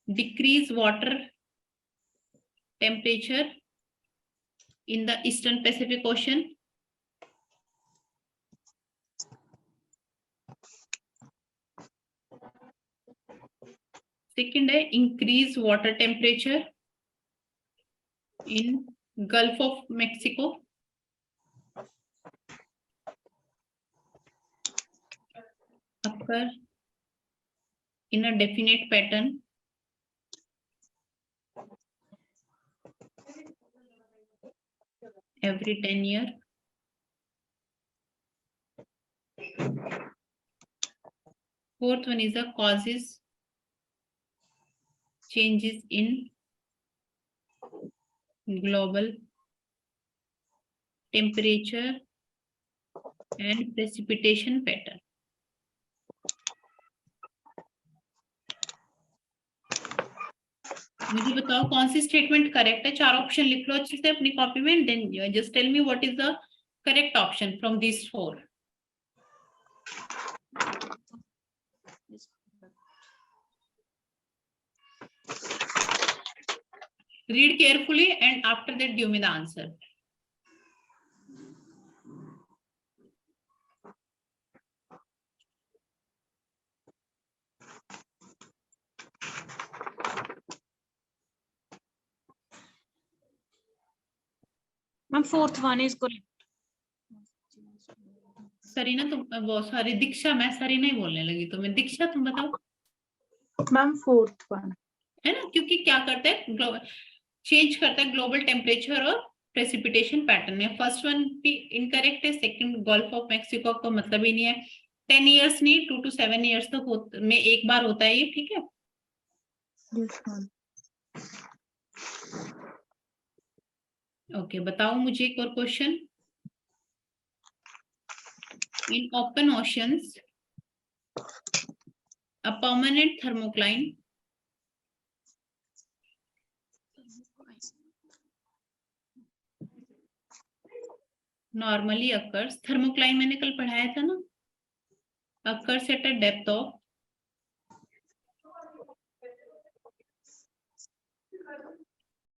decrease water temperature in the Eastern Pacific Ocean. Second है increase water temperature in Gulf of Mexico. Occur in a definite pattern. Every 10 years. Fourth one is the causes changes in global temperature and precipitation pattern. मुझे बताओ कौन सी statement correct है? 4 option लिख लो अच्छे से अपनी copy में, then just tell me what is the correct option from this 4. Read carefully and after that give me the answer. Ma'am fourth one is correct. Sarina तुम बहुत सारी, दीक्षा, मैं सरीना ही बोलने लगी तुम्हें. दीक्षा तुम बताओ. मैम फोर्थ वन है ना, क्योंकि क्या करता है, चेंज करता है ग्लोबल टेम्परेचर और प्रेसिपिटेशन पैटर्न में. फर्स्ट वन भी इनकरेक्ट है, सेकंड गल्फ ऑफ मैक्सिको का मतलब ही नहीं है. 10 इयर्स नहीं, 2 to 7 इयर्स तक में एक बार होता है ये. ठीक है, यस मैम. ओके बताओ मुझे एक और question. In open oceans a permanent thermocline normally occurs, thermocline मैंने कल पढ़ाया था ना, occurs at a depth of